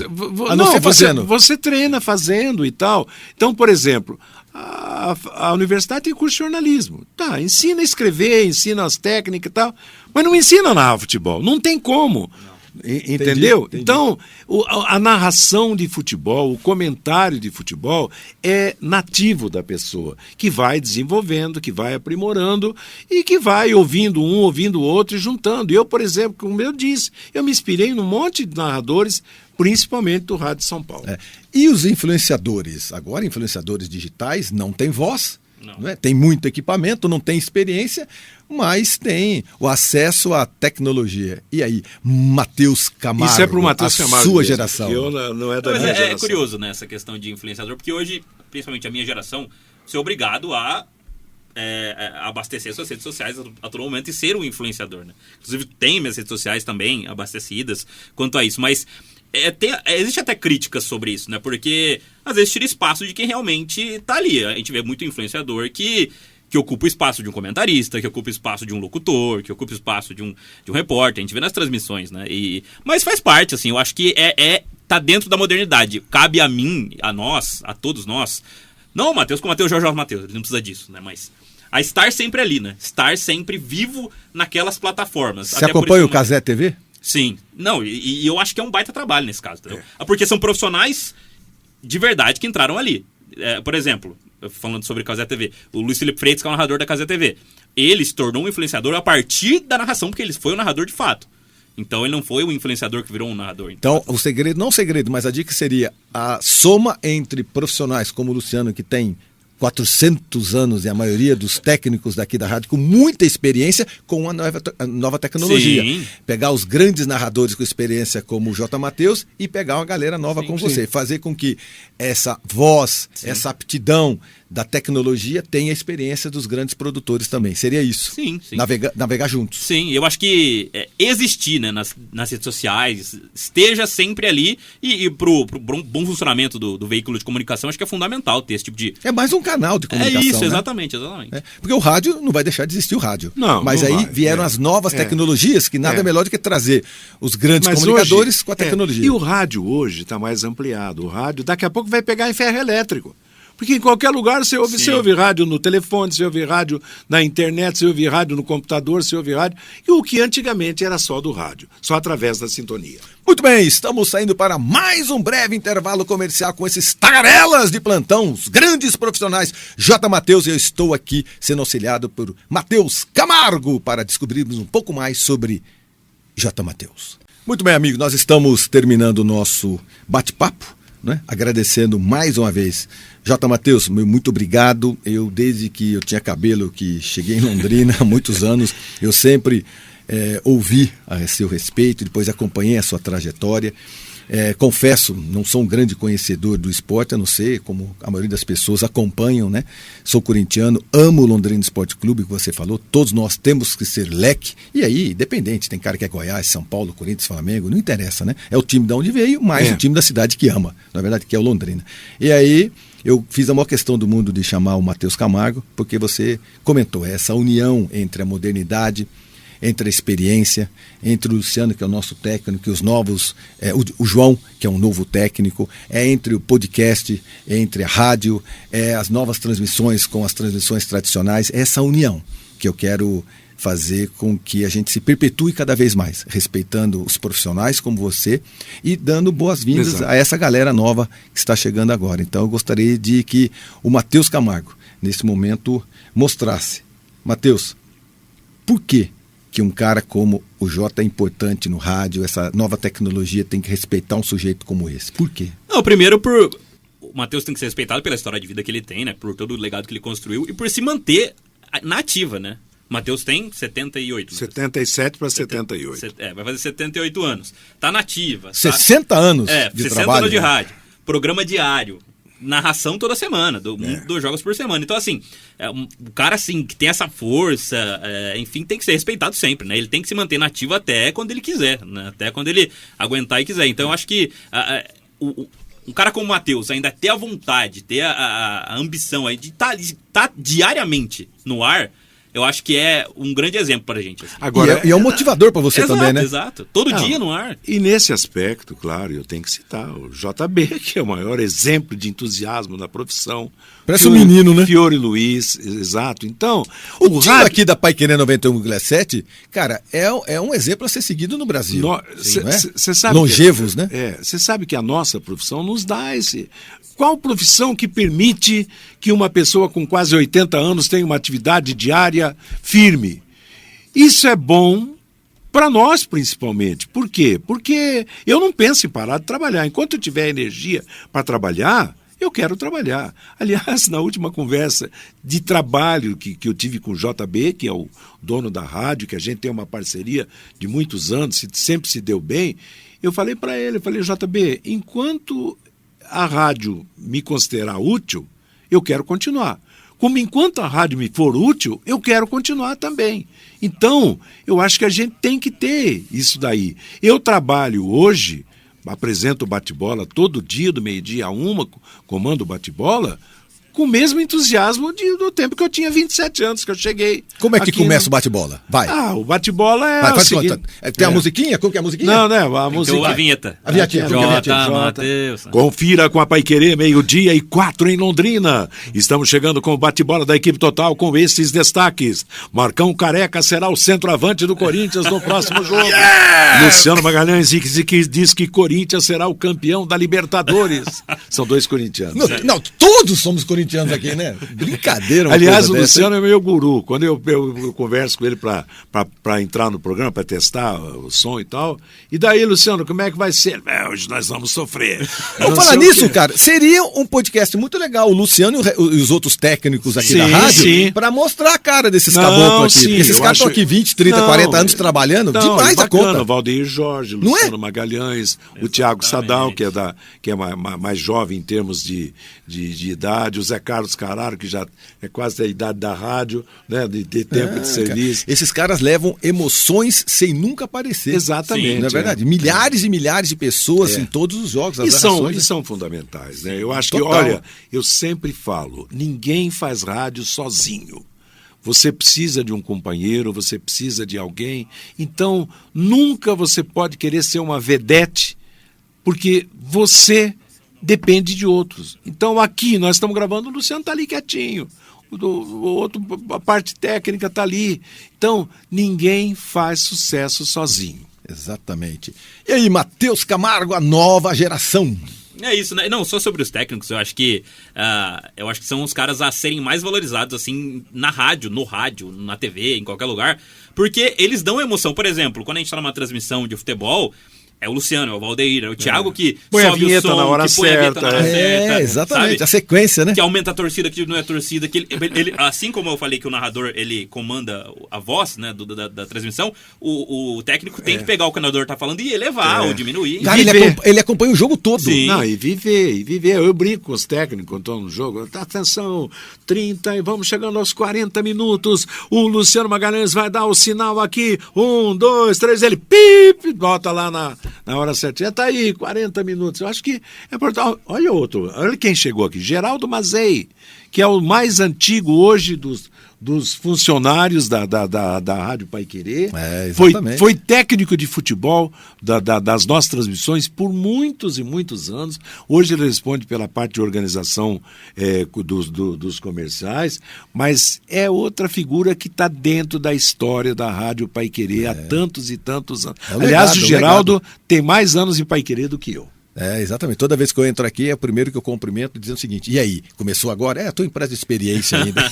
S1: A não ser fazendo.
S3: Você treina fazendo e tal. Então, por exemplo, a universidade tem curso de jornalismo. Tá, ensina a escrever, ensina as técnicas e tal, mas não ensina a narrar futebol. Não tem como. Entendeu?
S1: Entendi.
S3: Então, a narração de futebol, o comentário de futebol é nativo da pessoa, que vai desenvolvendo, que vai aprimorando e que vai ouvindo um, ouvindo o outro e juntando. Eu, por exemplo, como eu disse, eu me inspirei num monte de narradores, principalmente do Rádio São Paulo.
S1: E os influenciadores? Agora, influenciadores digitais não têm voz. Não é? Tem muito equipamento, não tem experiência, mas tem o acesso à tecnologia. E aí, Matheus Camargo,
S3: isso é para o Matheus Camargo
S1: sua
S3: mesmo,
S1: geração.
S3: Eu não é da minha geração.
S2: É curioso, né, essa questão de influenciador, porque hoje, principalmente a minha geração, você é obrigado a abastecer suas redes sociais a todo momento e ser um influenciador, né? Inclusive tem minhas redes sociais também abastecidas quanto a isso, mas existe até críticas sobre isso, né? Porque às vezes tira espaço de quem realmente tá ali. A gente vê muito influenciador que ocupa o espaço de um comentarista, que ocupa o espaço de um locutor, que ocupa o espaço de um repórter. A gente vê nas transmissões, né? Mas faz parte, assim, eu acho que tá dentro da modernidade. Cabe a mim, a nós, a todos nós. Não o Matheus, como o Matheus Jorge Matheus, ele não precisa disso, né? Mas a estar sempre ali, né? Estar sempre vivo naquelas plataformas.
S1: Você acompanha o Cazé TV?
S2: Sim. Não, e eu acho que é um baita trabalho nesse caso, entendeu? Porque são profissionais de verdade que entraram ali. Por exemplo, falando sobre Cazé TV, o Luiz Felipe Freitas, que é o narrador da Cazé TV. Ele se tornou um influenciador a partir da narração, porque ele foi um narrador de fato. Então ele não foi um influenciador que virou um narrador.
S1: Então o segredo, não o segredo, mas a dica seria a soma entre profissionais como o Luciano, que tem 400 anos e a maioria dos técnicos daqui da rádio com muita experiência com a nova tecnologia.
S2: Sim.
S1: Pegar os grandes narradores com experiência como o J. Matheus e pegar uma galera nova como você. Fazer com que essa voz, essa aptidão da tecnologia tenha a experiência dos grandes produtores também. Seria isso.
S2: Sim.
S1: Navegar juntos.
S2: Sim, eu acho que existir, né, nas redes sociais, esteja sempre ali e pro bom funcionamento do veículo de comunicação, acho que é fundamental ter esse tipo de...
S1: É mais um canal de comunicação.
S2: É isso,
S1: né?
S2: Exatamente.
S1: Porque o rádio não vai deixar de existir o rádio.
S3: Não,
S1: mas
S3: não
S1: aí
S3: vai.
S1: vieram as novas tecnologias, que nada melhor do que trazer os grandes comunicadores com a tecnologia.
S3: E o rádio hoje está mais ampliado. O rádio daqui a pouco vai pegar em ferro elétrico. Porque em qualquer lugar você ouve rádio no telefone, você ouve rádio na internet, você ouve rádio no computador, você ouve rádio. E o que antigamente era só do rádio, só através da sintonia.
S1: Muito bem, estamos saindo para mais um breve intervalo comercial com esses tagarelas de plantão, os grandes profissionais J. Matheus, e eu estou aqui sendo auxiliado por Matheus Camargo para descobrirmos um pouco mais sobre J. Matheus. Muito bem, amigo, nós estamos terminando o nosso bate-papo, né? Agradecendo mais uma vez. J. Matheus, muito obrigado. Eu, desde que eu tinha cabelo, que cheguei em Londrina há muitos anos, eu sempre ouvi a seu respeito, depois acompanhei a sua trajetória. Confesso, não sou um grande conhecedor do esporte, a não ser como a maioria das pessoas acompanham, né? Sou corintiano, amo o Londrina Esporte Clube, que você falou, todos nós temos que ser leque, e aí, independente, tem cara que é Goiás, São Paulo, Corinthians, Flamengo, não interessa, né? É o time de onde veio, mas o time da cidade que ama, na verdade, que é o Londrina. E aí, eu fiz a maior questão do mundo de chamar o Matheus Camargo, porque você comentou essa união entre a modernidade, entre a experiência, entre o Luciano, que é o nosso técnico, e os novos, o João, que é um novo técnico, entre o podcast, entre a rádio, as novas transmissões com as transmissões tradicionais, essa união que eu quero fazer com que a gente se perpetue cada vez mais, respeitando os profissionais como você e dando boas-vindas a essa galera nova que está chegando agora. Então eu gostaria de que o Matheus Camargo, nesse momento, mostrasse. Matheus, por quê que um cara como o Jota é importante no rádio, essa nova tecnologia tem que respeitar um sujeito como esse? Por quê?
S2: Não, primeiro o Matheus tem que ser respeitado pela história de vida que ele tem, né? Por todo o legado que ele construiu e por se manter na ativa, né? Matheus tem 78.
S3: 77 para 78.
S2: Vai fazer 78 anos. Tá nativa.
S1: 60 anos de
S2: 60
S1: trabalho.
S2: anos de rádio. Programa diário. Narração toda semana, dos jogos por semana. Então, assim, o cara, assim, que tem essa força, enfim, tem que ser respeitado sempre, né? Ele tem que se manter nativo até quando ele quiser, né? Até quando ele aguentar e quiser. Então, eu acho que um cara como o Matheus ainda ter a vontade, ter a ambição aí de estar diariamente no ar, eu acho que é um grande exemplo pra gente. Assim.
S1: Agora, e é um motivador pra você também, né?
S2: Exato. Todo dia no ar.
S3: E nesse aspecto, claro, eu tenho que citar o JB, que é o maior exemplo de entusiasmo na profissão.
S1: Parece um menino, né?
S3: Fiore Luiz, exato. Então,
S1: o time aqui da Paiquerê 91,7, cara, é um exemplo a ser seguido no Brasil.
S3: Você sabe
S1: longevos, né?
S3: Você sabe que a nossa profissão nos dá esse... Qual profissão que permite que uma pessoa com quase 80 anos tenha uma atividade diária firme? Isso é bom para nós, principalmente. Por quê? Porque eu não penso em parar de trabalhar. Enquanto eu tiver energia para trabalhar, eu quero trabalhar. Aliás, na última conversa de trabalho que eu tive com o JB, que é o dono da rádio, que a gente tem uma parceria de muitos anos, sempre se deu bem, eu falei para ele, JB, enquanto a rádio me considerar útil, eu quero continuar. Como enquanto a rádio me for útil, eu quero continuar também. Então, eu acho que a gente tem que ter isso daí. Eu trabalho hoje, apresento o bate-bola todo dia, do meio-dia a 1, comando o bate-bola, com o mesmo entusiasmo do tempo que eu tinha 27 anos, que eu cheguei.
S1: Como é que começa o bate-bola? Vai.
S3: O bate-bola é o seguinte...
S1: Tem a musiquinha? Como que é a musiquinha?
S3: Não, né? A musiquinha.
S2: Então, a vinheta.
S1: A vinhetinha.
S2: Matheus.
S3: Confira com a Paiquerê, 12:04 em Londrina. Estamos chegando com o bate-bola da equipe total com esses destaques. Marcão Careca será o centroavante do Corinthians no próximo jogo. Luciano Magalhães diz que Corinthians será o campeão da Libertadores. São dois corintianos.
S1: Não, todos somos corintianos aqui, né? Brincadeira.
S3: Aliás, o Luciano é meu guru. Quando eu converso com ele para entrar no programa, para testar o som e tal. E daí, Luciano, como é que vai ser? Hoje nós vamos sofrer.
S1: Vamos falar nisso, cara. Seria um podcast muito legal. O Luciano e os outros técnicos aqui da rádio para mostrar a cara desses caboclos aqui. Esses caras estão aqui 20, 30, 40 anos trabalhando demais da conta.
S3: O Valdeir Jorge, Luciano Magalhães, o Tiago Sadal, que é mais jovem em termos de idade, o Zé Carlos Carraro, que já é quase da idade da rádio, né, de tempo de serviço.
S1: Cara, esses caras levam emoções sem nunca aparecer.
S3: Exatamente.
S1: Sim, não é verdade? Milhares e milhares de pessoas em todos os jogos.
S3: E são fundamentais, né? Eu acho que, olha, eu sempre falo, ninguém faz rádio sozinho. Você precisa de um companheiro, você precisa de alguém. Então, nunca você pode querer ser uma vedete, porque você depende de outros. Então, aqui nós estamos gravando, o Luciano está ali quietinho. A parte técnica está ali. Então, ninguém faz sucesso sozinho.
S1: Exatamente. E aí, Matheus Camargo, a nova geração.
S2: É isso, né? Não, só sobre os técnicos, eu acho que são os caras a serem mais valorizados, assim, na rádio, no rádio, na TV, em qualquer lugar, porque eles dão emoção. Por exemplo, quando a gente tá numa transmissão de futebol, é o Luciano, é o Valdeir, é o Thiago que
S3: põe
S2: sobe
S3: a vinheta
S2: o som,
S3: na hora
S2: que põe a vinheta na hora certa.
S1: Exatamente,
S2: sabe?
S1: a sequência, né?
S2: Que aumenta a torcida, que não é torcida, que ele, assim como eu falei que o narrador, ele comanda a voz, né, da transmissão, o técnico tem que pegar o que o narrador tá falando e elevar ou diminuir.
S1: Cara, ele acompanha o jogo todo.
S2: Sim.
S3: Não, e viver. Eu brinco com os técnicos quando estão no jogo. Atenção, 30 e vamos chegando aos 40 minutos. O Luciano Magalhães vai dar o sinal aqui. 1, 2, 3, ele pip, volta lá na hora certa. Já tá aí, 40 minutos. Eu acho que é importante. Olha quem chegou aqui. Geraldo Mazei, que é o mais antigo hoje dos funcionários da Rádio Paiquerê. Foi técnico de futebol das nossas transmissões por muitos e muitos anos. Hoje ele responde pela parte de organização dos comerciais, mas é outra figura que está dentro da história da Rádio Paiquerê há tantos e tantos anos. Aliás, o Geraldo tem mais anos em Paiquerê do que eu.
S1: Exatamente. Toda vez que eu entro aqui, é o primeiro que eu cumprimento dizendo o seguinte: e aí, começou agora? Estou em prazo de experiência ainda.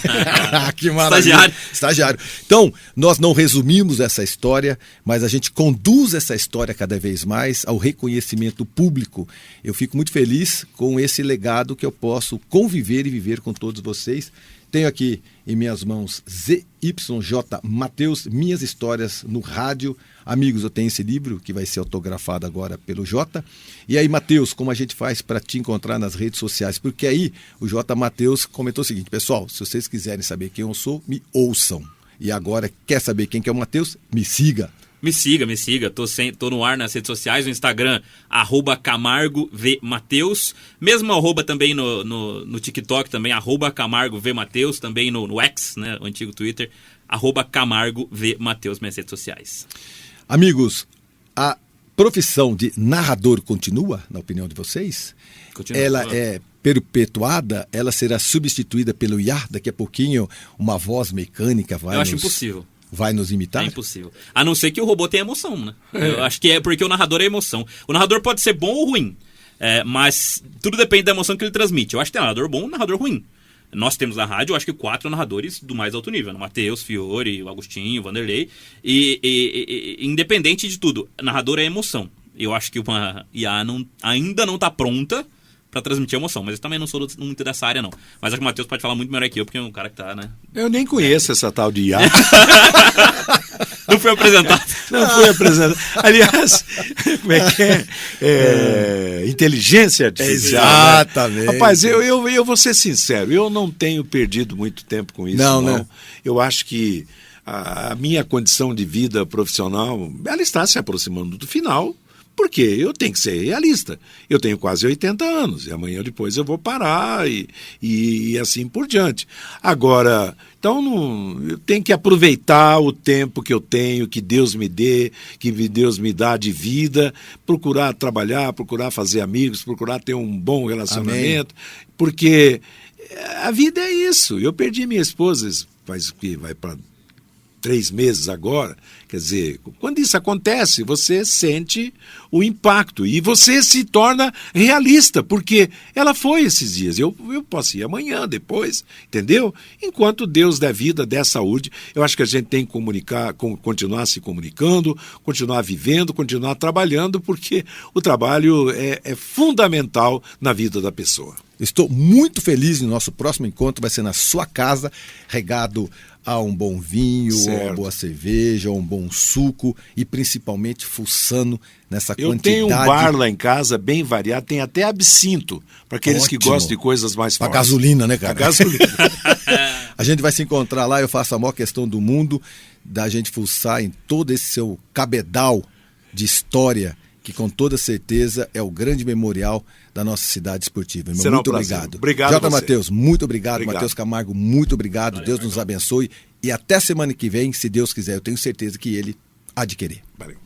S1: Que maravilha. Estagiário. Então, nós não resumimos essa história, mas a gente conduz essa história cada vez mais ao reconhecimento público. Eu fico muito feliz com esse legado que eu posso conviver e viver com todos vocês. Tenho aqui em minhas mãos ZYJ Mateus, Minhas Histórias no Rádio. Amigos, eu tenho esse livro que vai ser autografado agora pelo J. E aí, Mateus, como a gente faz para te encontrar nas redes sociais? Porque aí o J. Mateus comentou o seguinte: pessoal, se vocês quiserem saber quem eu sou, me ouçam. E agora, quer saber quem que é o Mateus? Me siga.
S2: Me siga. Tô no ar nas redes sociais, no Instagram, @CamargoVMateus. Mesmo arroba também no TikTok, também, @CamargoVMateus. Também no X, né, o antigo Twitter, @CamargoVMateus, minhas redes sociais.
S1: Amigos, a profissão de narrador continua, na opinião de vocês?
S2: Continua.
S1: Ela é perpetuada? Ela será substituída pelo IA? Daqui a pouquinho, uma voz mecânica vai
S2: Eu acho impossível.
S1: Vai nos imitar?
S2: É impossível. A não ser que o robô tenha emoção, né? Eu acho que é porque o narrador é emoção. O narrador pode ser bom ou ruim, mas tudo depende da emoção que ele transmite. Eu acho que tem narrador bom e narrador ruim. Nós temos na rádio, eu acho que 4 narradores do mais alto nível. Matheus, Fiore, o Agostinho, o Vanderlei. E independente de tudo, narrador é emoção. Eu acho que uma IA ainda não está pronta para transmitir emoção, mas eu também não sou muito dessa área, não. Mas acho que o Matheus pode falar muito melhor que eu, porque é um cara que tá, né?
S3: Eu nem conheço essa tal de IA.
S2: Não fui apresentado.
S3: Não fui apresentado. Aliás, como é que é? Inteligência artificial.
S1: Exatamente.
S3: Né? Rapaz, eu vou ser sincero, eu não tenho perdido muito tempo com isso, não.
S1: Né?
S3: Eu acho que a minha condição de vida profissional, ela está se aproximando do final. Porque eu tenho que ser realista. Eu tenho quase 80 anos e amanhã depois eu vou parar e assim por diante. Agora, então eu tenho que aproveitar o tempo que eu tenho, que Deus me dê, que Deus me dá de vida, procurar trabalhar, procurar fazer amigos, procurar ter um bom relacionamento. Amém. Porque a vida é isso. Eu perdi minha esposa, faz o que? Vai para 3 meses agora. Quer dizer, quando isso acontece, você sente o impacto e você se torna realista, porque ela foi esses dias. Eu posso ir amanhã, depois, entendeu? Enquanto Deus der vida, der saúde, eu acho que a gente tem que continuar se comunicando, continuar vivendo, continuar trabalhando, porque o trabalho é fundamental na vida da pessoa.
S1: Estou muito feliz no nosso próximo encontro, vai ser na sua casa, regado a um bom vinho,
S3: certo,
S1: a uma boa cerveja, a um bom suco e principalmente fuçando nessa quantidade.
S3: Eu tenho um bar lá em casa bem variado, tem até absinto, para aqueles que gostam de coisas mais fortes.
S1: Para gasolina, né, cara?
S3: Para gasolina.
S1: A gente vai se encontrar lá, eu faço a maior questão do mundo da gente fuçar em todo esse seu cabedal de história, que com toda certeza é o grande memorial da nossa cidade esportiva. Irmão, muito obrigado.
S3: Obrigado,
S1: J. Mateus, muito obrigado. Matheus Camargo, muito obrigado.
S2: Valeu,
S1: Deus nos abençoe. E até semana que vem, se Deus quiser, eu tenho certeza que ele há de querer.
S3: Valeu.